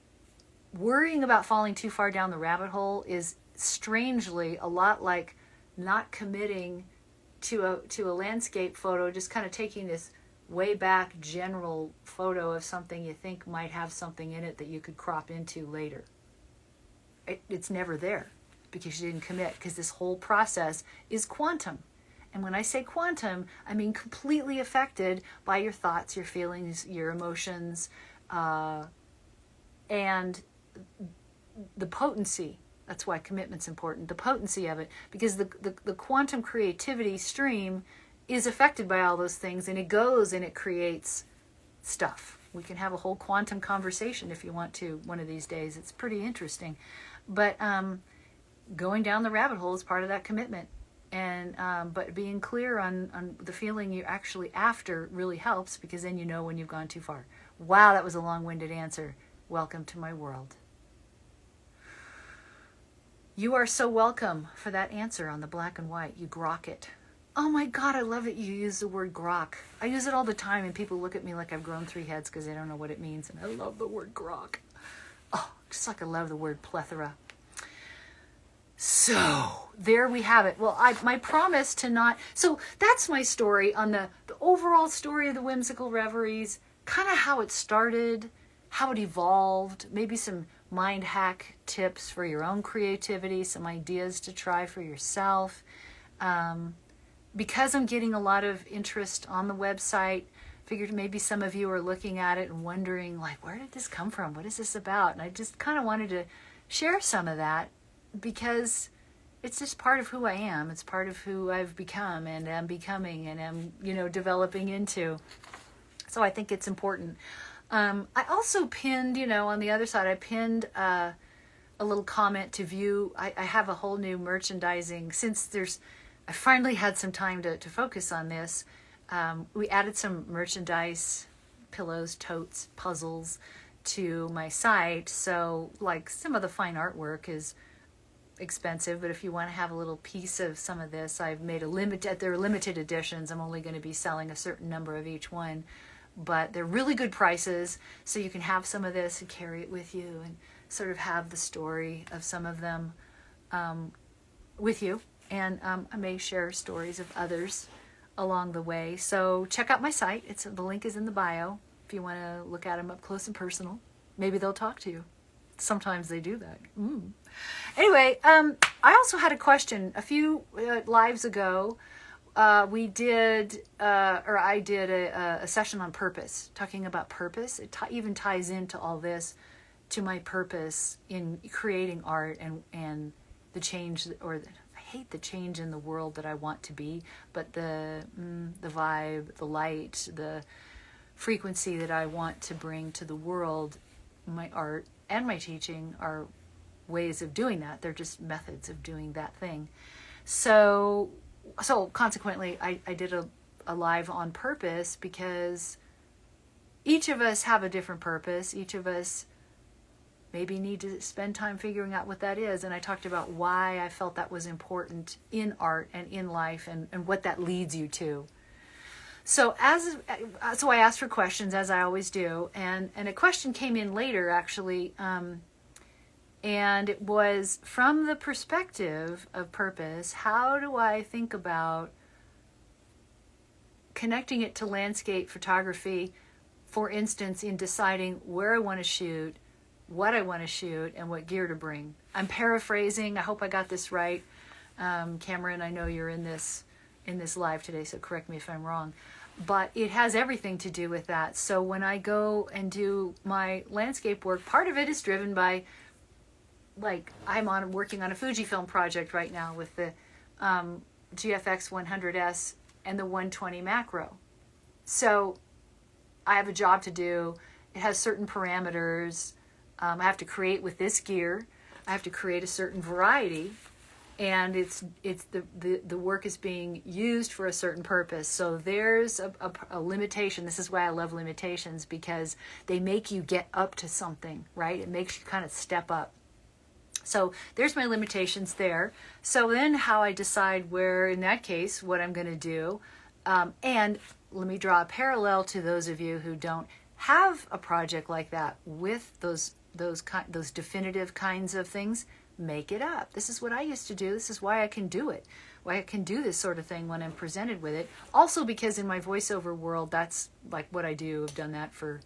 worrying about falling too far down the rabbit hole is strangely a lot like not committing to a landscape photo, just kind of taking this way back general photo of something you think might have something in it that you could crop into later. It's never there because you didn't commit, because this whole process is quantum. And when I say quantum, I mean completely affected by your thoughts, your feelings, your emotions, and the potency. That's why commitment's important, the potency of it, because the quantum creativity stream is affected by all those things, and it goes and it creates stuff. We can have a whole quantum conversation if you want to one of these days. It's pretty interesting. But going down the rabbit hole is part of that commitment. And but being clear on the feeling you're actually after really helps, because then you know when you've gone too far. Wow, that was a long-winded answer. Welcome to my world. You are so welcome for that answer on the black and white. You grok it. Oh my God, I love that you use the word grok. I use it all the time, and people look at me like I've grown 3 heads because they don't know what it means. And I love the word grok. Oh, just like I love the word plethora. So there we have it. Well, my promise to not... So that's my story on the overall story of the Whimsical Reveries, kind of how it started, how it evolved, maybe some mind hack tips for your own creativity, some ideas to try for yourself. Because I'm getting a lot of interest on the website, figured maybe some of you are looking at it and wondering, like, where did this come from? What is this about? And I just kind of wanted to share some of that because it's just part of who I am. It's part of who I've become and am becoming and am, developing into. So I think it's important. I also pinned, on the other side, I pinned a little comment to view. I have a whole new merchandising since I finally had some time to focus on this. We added some merchandise, pillows, totes, puzzles to my site. So like some of the fine artwork is expensive, but if you want to have a little piece of some of this, I've made they're limited editions. I'm only going to be selling a certain number of each one, but they're really good prices. So you can have some of this and carry it with you and sort of have the story of some of them with you. And I may share stories of others along the way. So check out my site. The link is in the bio if you want to look at them up close and personal. Maybe they'll talk to you. Sometimes they do that. Anyway, I also had a question. A few lives ago, I did a session on purpose, talking about purpose. It even ties into all this, to my purpose in creating art and the change, I hate the change in the world that I want to be, but the vibe, the light, the frequency that I want to bring to the world. My art and my teaching are ways of doing that. They're just methods of doing that thing. So consequently, I did a live on purpose because each of us have a different purpose. Each of us maybe need to spend time figuring out what that is. And I talked about why I felt that was important in art and in life, and what that leads you to. So I asked for questions, as I always do, and a question came in later, actually, and it was, from the perspective of purpose, how do I think about connecting it to landscape photography, for instance, in deciding where I want to shoot, what I want to shoot, and what gear to bring. I'm paraphrasing. I hope I got this right. Cameron, I know you're in this live today, so correct me if I'm wrong. But it has everything to do with that. So when I go and do my landscape work, part of it is driven by, like, I'm working on a Fujifilm project right now with the GFX 100S and the 120 macro. So I have a job to do. It has certain parameters. I have to create with this gear. I have to create a certain variety, and it's the work is being used for a certain purpose. So there's a limitation. This is why I love limitations, because they make you get up to something, right? It makes you kind of step up. So there's my limitations there. So then how I decide where, in that case, what I'm going to do. And let me draw a parallel to those of you who don't have a project like that with those definitive kinds of things. Make it up. This is what I used to do. This is why I can do it. Why I can do this sort of thing when I'm presented with it. Also because in my voiceover world, that's like what I do. I've done that for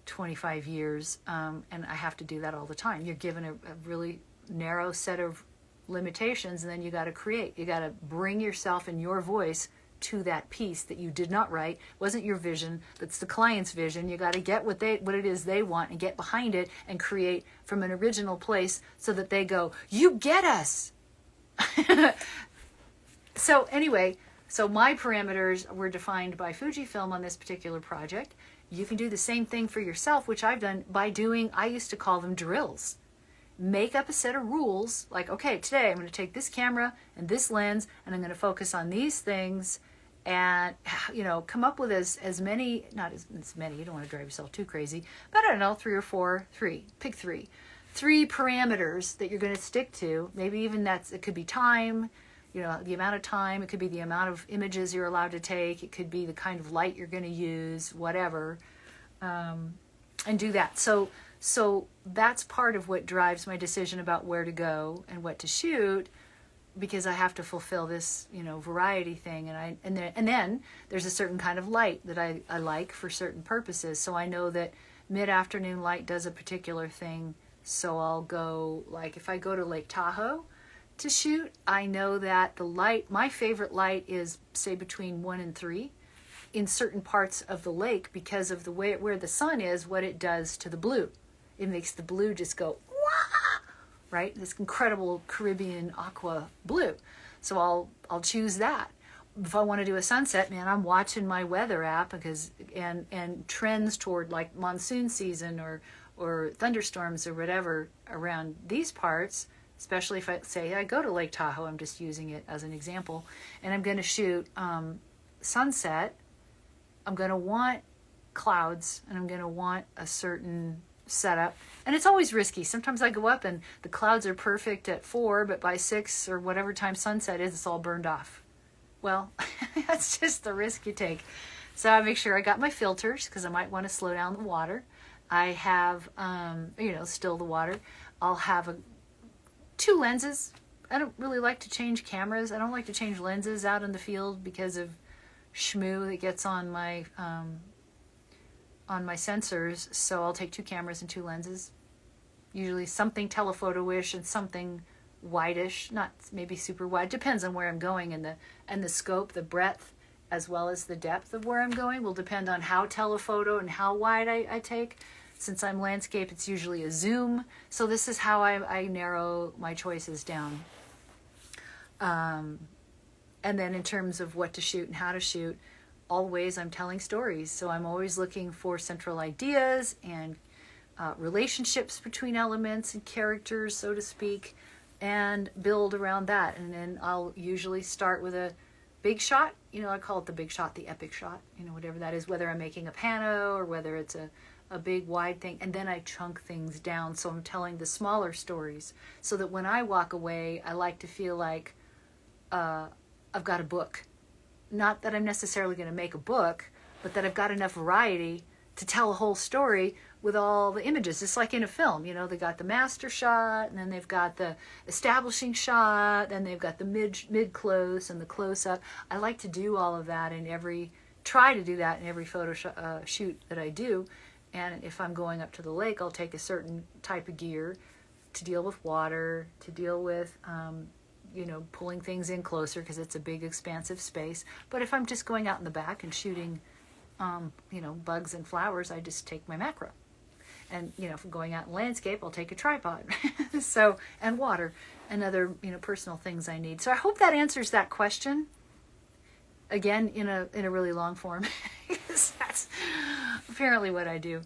25 years, and I have to do that all the time. You're given a really narrow set of limitations, and then you got to create. You got to bring yourself and your voice to that piece that you did not write, wasn't your vision, that's the client's vision. You got to get what it is they want and get behind it and create from an original place so that they go, you get us. So anyway, so my parameters were defined by Fujifilm on this particular project. You can do the same thing for yourself, which I've done by doing, I used to call them drills. Make up a set of rules, like, okay, today I'm going to take this camera and this lens, and I'm going to focus on these things, and, you know, come up with as many, not as many, you don't want to drive yourself too crazy, but I don't know, pick three parameters that you're going to stick to. Maybe even it could be time, you know, the amount of time, it could be the amount of images you're allowed to take, it could be the kind of light you're going to use, whatever, and do that. So that's part of what drives my decision about where to go and what to shoot, because I have to fulfill this, you know, variety thing. And then there's a certain kind of light that I like for certain purposes. So I know that mid-afternoon light does a particular thing. So I'll go, like, if I go to Lake Tahoe to shoot, I know that the light, my favorite light is, say, between 1 and 3 in certain parts of the lake, because of the way where the sun is, what it does to the blue. It makes the blue just go, wah! Right? This incredible Caribbean aqua blue. So I'll choose that. If I want to do a sunset, man, I'm watching my weather app, because and trends toward, like, monsoon season or thunderstorms or whatever around these parts, especially if I go to Lake Tahoe, I'm just using it as an example, and I'm going to shoot sunset. I'm going to want clouds, and I'm going to want a certain setup. And it's always risky. Sometimes I go up and the clouds are perfect at 4, but by 6 or whatever time sunset is, it's all burned off. Well, that's just the risk you take. So I make sure I got my filters, because I might want to slow down the water. I have, still the water. I'll have 2 lenses. I don't really like to change cameras. I don't like to change lenses out in the field because of shmoo that gets on my sensors. So I'll take 2 cameras and 2 lenses. Usually something telephoto-ish and something wide-ish, not maybe super wide. Depends on where I'm going, and the scope, the breadth, as well as the depth of where I'm going will depend on how telephoto and how wide I take. Since I'm landscape, it's usually a zoom. So this is how I narrow my choices down. And then in terms of what to shoot and how to shoot, always I'm telling stories. So I'm always looking for central ideas and relationships between elements and characters, so to speak, and build around that. And then I'll usually start with a big shot. You know, I call it the big shot, the epic shot, you know, whatever that is, whether I'm making a pano or whether it's a a big wide thing, and then I chunk things down, so I'm telling the smaller stories, so that when I walk away, I like to feel like I've got a book. Not that I'm necessarily going to make a book, but that I've got enough variety to tell a whole story with all the images. It's like in a film, they got the master shot, and then they've got the establishing shot, then they've got the mid close and the close up. I like to do all of that try to do that in every photo shoot that I do. And if I'm going up to the lake, I'll take a certain type of gear to deal with water, to deal with pulling things in closer because it's a big expansive space. But if I'm just going out in the back and shooting bugs and flowers, I just take my macro. And if I'm going out in landscape, I'll take a tripod. And water and other personal things I need. So I hope that answers that question. Again, in a really long form, because that's apparently what I do.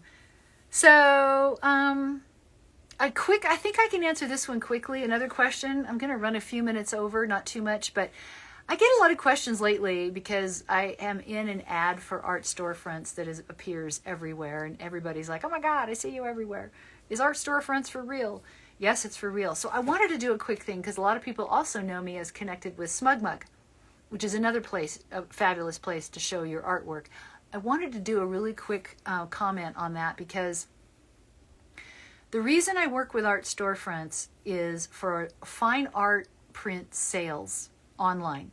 So I think I can answer this one quickly. Another question. I'm going to run a few minutes over, not too much, but I get a lot of questions lately because I am in an ad for art storefronts that appears everywhere, and everybody's like, "Oh my God, I see you everywhere. Is art storefronts for real?" Yes, it's for real. So I wanted to do a quick thing because a lot of people also know me as connected with Smugmug, which is another place, a fabulous place to show your artwork. I wanted to do a really quick comment on that because the reason I work with art storefronts is for fine art print sales online.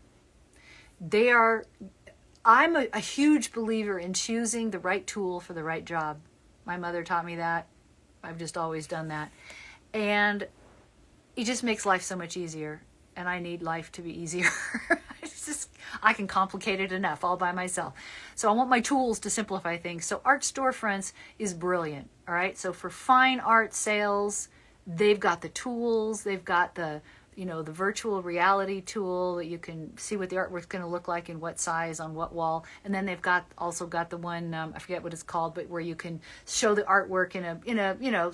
I'm a huge believer in choosing the right tool for the right job. My mother taught me that. I've just always done that. And it just makes life so much easier. And I need life to be easier. I can complicate it enough all by myself. So I want my tools to simplify things. So art storefronts is brilliant. All right. So for fine art sales, they've got the tools. They've got the virtual reality tool that you can see what the artwork's going to look like in what size on what wall. And then they've also got the one, I forget what it's called, but where you can show the artwork in a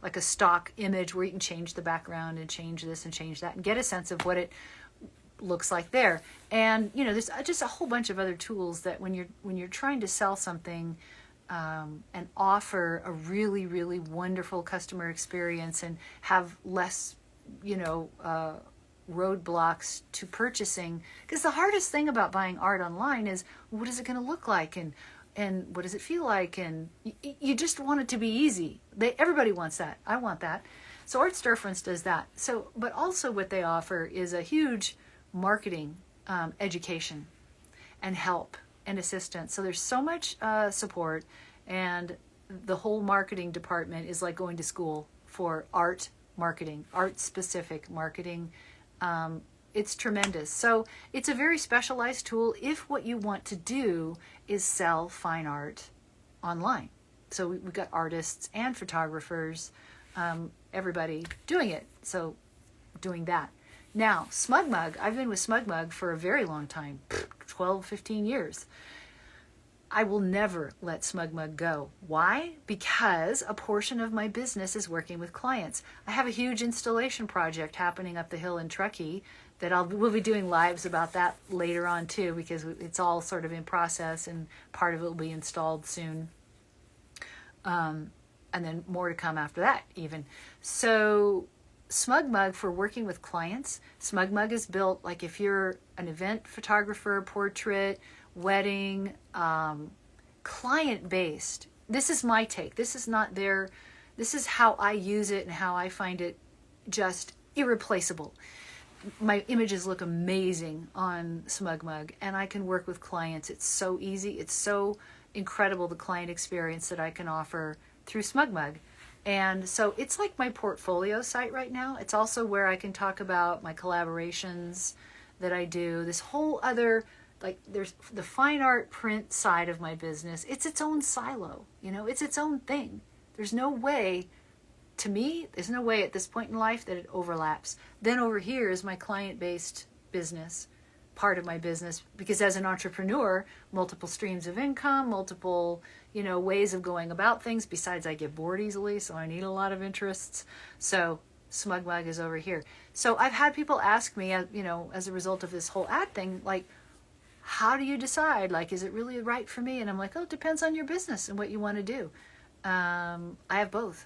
like a stock image where you can change the background and change this and change that and get a sense of what it looks like there. And there's just a whole bunch of other tools that when you're trying to sell something and offer a really, really wonderful customer experience and have less roadblocks to purchasing, because the hardest thing about buying art online is, what is it going to look like and what does it feel like, and you just want it to be easy. Everybody wants that. I want that. So Art Storefronts does that. So, but also what they offer is a huge marketing education and help and assistance. So there's so much support, and the whole marketing department is like going to school for art marketing, art specific marketing. It's tremendous. So it's a very specialized tool if what you want to do is sell fine art online. So we've got artists and photographers, everybody doing it. So doing that. Now, Smugmug, I've been with Smugmug for a very long time, 12, 15 years. I will never let Smugmug go. Why? Because a portion of my business is working with clients. I have a huge installation project happening up the hill in Truckee that we'll be doing lives about that later on too, because it's all sort of in process and part of it will be installed soon. And then more to come after that even. So Smugmug, for working with clients, Smugmug is built like if you're an event photographer, portrait, wedding, client-based. This is my take. This is not this is how I use it and how I find it just irreplaceable. My images look amazing on Smugmug, and I can work with clients. It's so easy. It's so incredible, the client experience that I can offer through Smugmug. And so it's like my portfolio site right now. It's also where I can talk about my collaborations that I do. This whole other, like, there's the fine art print side of my business. It's its own silo, it's its own thing. There's no way, to me, there's no way at this point in life that it overlaps. Then over here is my client-based business, part of my business, because as an entrepreneur, multiple streams of income, multiple, ways of going about things. Besides, I get bored easily, so I need a lot of interests. So Smugmug is over here. So I've had people ask me, as a result of this whole ad thing, like, how do you decide? Like, is it really right for me? And I'm like, oh, it depends on your business and what you want to do. I have both,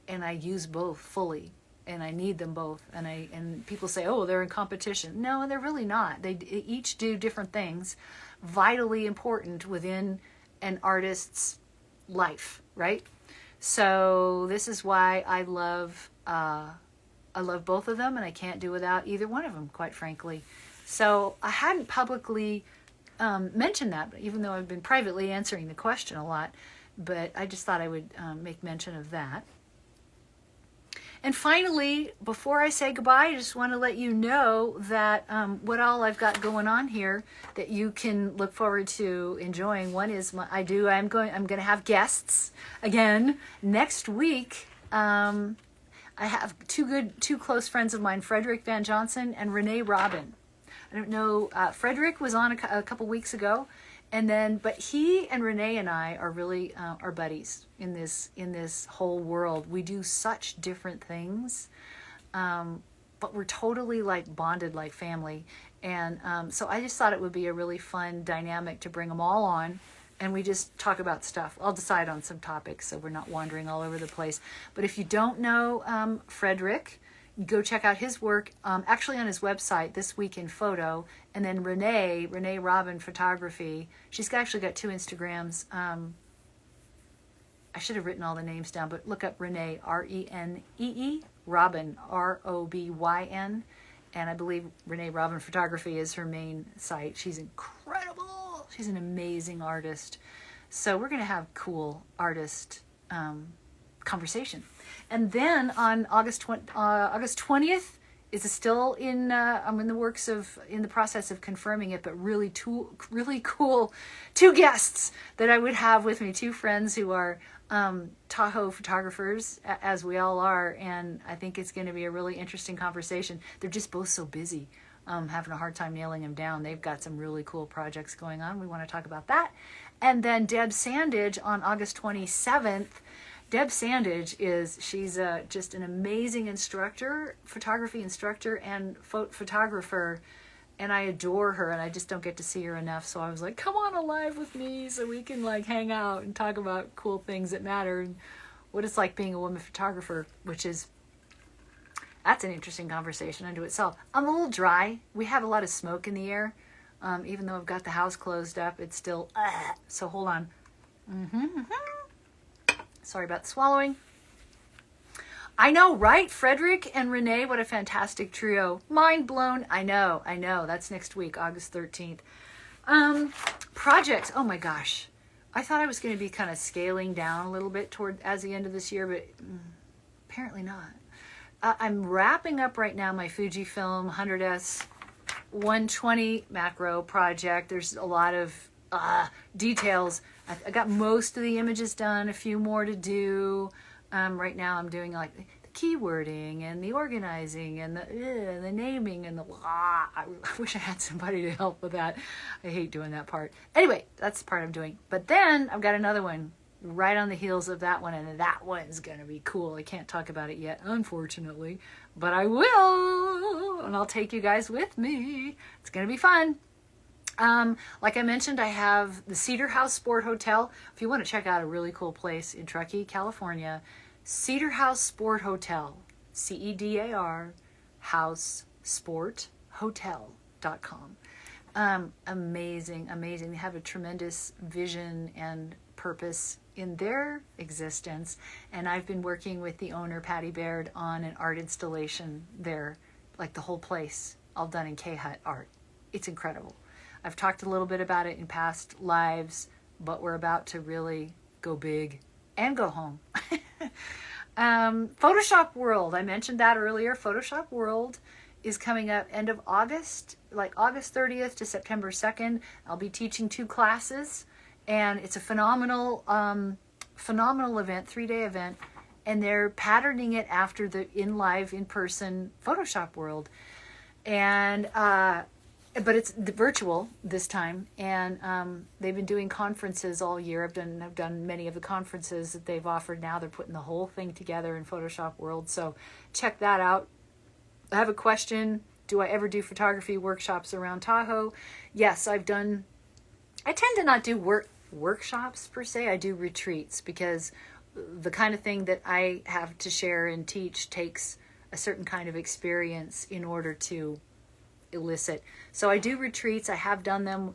and I use both fully, and I need them both. And people say, oh, they're in competition. No, they're really not. They each do different things, vitally important within an artist's life, right? So this is why I love both of them, and I can't do without either one of them, quite frankly. So I hadn't publicly mentioned that, even though I've been privately answering the question a lot, but I just thought I would make mention of that. And finally, before I say goodbye, I just want to let you know that what all I've got going on here that you can look forward to enjoying. One is I'm going to have guests again next week. I have two close friends of mine, Frederick Van Johnson and Renee Robin. I don't know, Frederick was on a couple weeks ago, but he and Renee and I are really are buddies in this whole world. We do such different things, but we're totally like bonded like family. And so I just thought it would be a really fun dynamic to bring them all on, and we just talk about stuff. I'll decide on some topics so we're not wandering all over the place. But if you don't know Frederick, go check out his work, actually on his website, This Week in Photo. And then Renee Robin Photography. She's actually got 2 Instagrams. I should have written all the names down, but look up Renee, Renee, Robin, Robyn. And I believe Renee Robin Photography is her main site. She's incredible. She's an amazing artist. So we're going to have cool artist conversation. And then on August 20th is still in. I'm in the process of confirming it, but really cool 2 guests that I would have with me, 2 friends who are Tahoe photographers, as we all are, and I think it's going to be a really interesting conversation. They're just both so busy, having a hard time nailing them down. They've got some really cool projects going on. We want to talk about that. And then Deb Sandage on August 27th. Deb Sandage she's just an amazing photography instructor and photographer, and I adore her, and I just don't get to see her enough. So I was like, come on alive with me so we can like hang out and talk about cool things that matter and what it's like being a woman photographer, that's an interesting conversation unto itself. I'm a little dry. We have a lot of smoke in the air. Even though I've got the house closed up, it's still, so hold on. Sorry about the swallowing. I know, right? Frederick and Renee, what a fantastic trio. Mind blown. I know. That's next week, August 13th. Projects. Oh my gosh. I thought I was going to be kind of scaling down a little bit as the end of this year, but apparently not. I'm wrapping up right now my Fujifilm 100S 120 macro project. There's a lot of details. I got most of the images done, a few more to do. Right now I'm doing like the keywording and the organizing and the naming and the blah. I wish I had somebody to help with that. I hate doing that part. Anyway, that's the part I'm doing. But then I've got another one right on the heels of that one, and that one's going to be cool. I can't talk about it yet, unfortunately, but I will, and I'll take you guys with me. It's going to be fun. Like I mentioned, I have the Cedar House Sport Hotel. If you want to check out a really cool place in Truckee, California, Cedar House Sport Hotel, CEDAR, housesporthotel.com. Amazing. They have a tremendous vision and purpose in their existence, and I've been working with the owner, Patty Baird, on an art installation there, like the whole place, all done in K-Hut art. It's incredible. I've talked a little bit about it in past lives, but we're about to really go big and go home. Photoshop World, I mentioned that earlier. Photoshop World is coming up end of August, like August 30th to September 2nd. I'll be teaching 2 classes, and it's a phenomenal event, 3-day event, and they're patterning it after the in-person Photoshop World. And but it's virtual this time, and they've been doing conferences all year. I've done many of the conferences that they've offered. Now they're putting the whole thing together in Photoshop World, so check that out. I have a question do I ever do photography workshops around Tahoe? Yes, I tend to not do workshops per se. I do retreats because the kind of thing that I have to share and teach takes a certain kind of experience in order to elicit. So I do retreats. I have done them.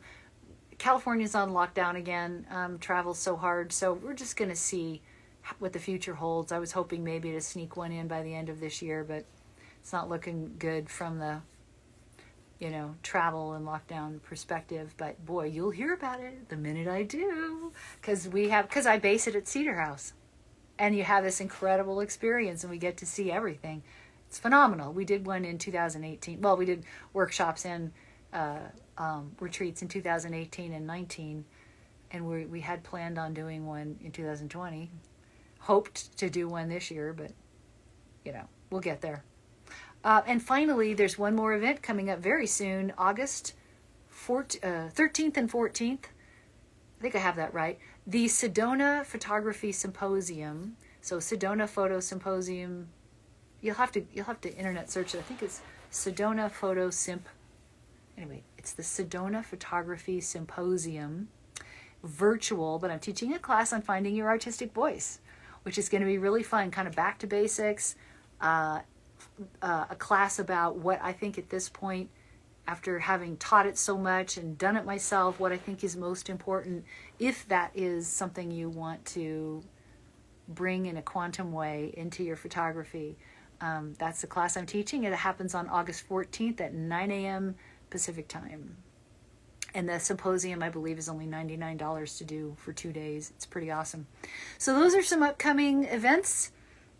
California's on lockdown again. Travel's so hard. So we're just going to see what the future holds. I was hoping maybe to sneak one in by the end of this year, but it's not looking good from the, travel and lockdown perspective. But boy, you'll hear about it the minute I do, because I base it at Cedar House. And you have this incredible experience, and we get to see everything. It's phenomenal. We did one in 2018. Well, we did workshops and retreats in 2018 and 19, and we had planned on doing one in 2020. Hoped to do one this year, but we'll get there. And finally, there's one more event coming up very soon, August 13th and 14th. I think I have that right. The Sedona Photography Symposium. So Sedona Photo Symposium. You'll have to internet search it. I think it's Sedona Photo Symp. Anyway, it's the Sedona Photography Symposium, virtual, but I'm teaching a class on finding your artistic voice, which is going to be really fun, kind of back to basics, a class about what I think at this point, after having taught it so much and done it myself, what I think is most important, if that is something you want to bring in a quantum way into your photography. That's the class I'm teaching. It happens on August 14th at 9 a.m. Pacific time. And the symposium, I believe, is only $99 to do for 2 days. It's pretty awesome. So those are some upcoming events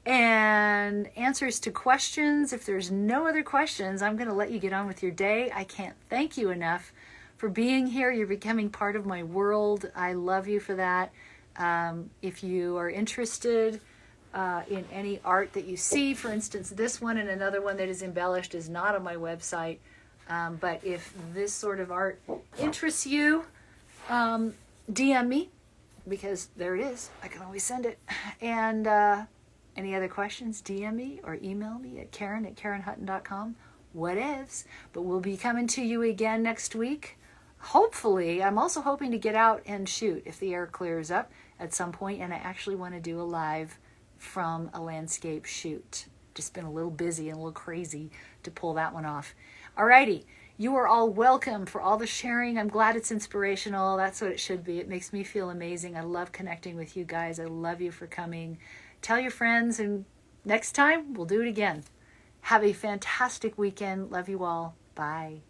and answers to questions. If there's no other questions, I'm going to let you get on with your day. I can't thank you enough for being here. You're becoming part of my world. I love you for that. If you are interested in any art that you see, for instance, this one and another one that is embellished is not on my website. But if this sort of art interests you, DM me, because there it is. I can always send it. And any other questions, DM me or email me at Karen@KarenHutton.com. Whatevs. But we'll be coming to you again next week. Hopefully, I'm also hoping to get out and shoot if the air clears up at some point, and I actually want to do a live from a landscape shoot. Just been a little busy and a little crazy to pull that one off. Alrighty, you are all welcome for all the sharing. I'm glad it's inspirational. That's what it should be. It makes me feel amazing. I love connecting with you guys. I love you for coming. Tell your friends, and next time we'll do it again. Have a fantastic weekend. Love you all. Bye.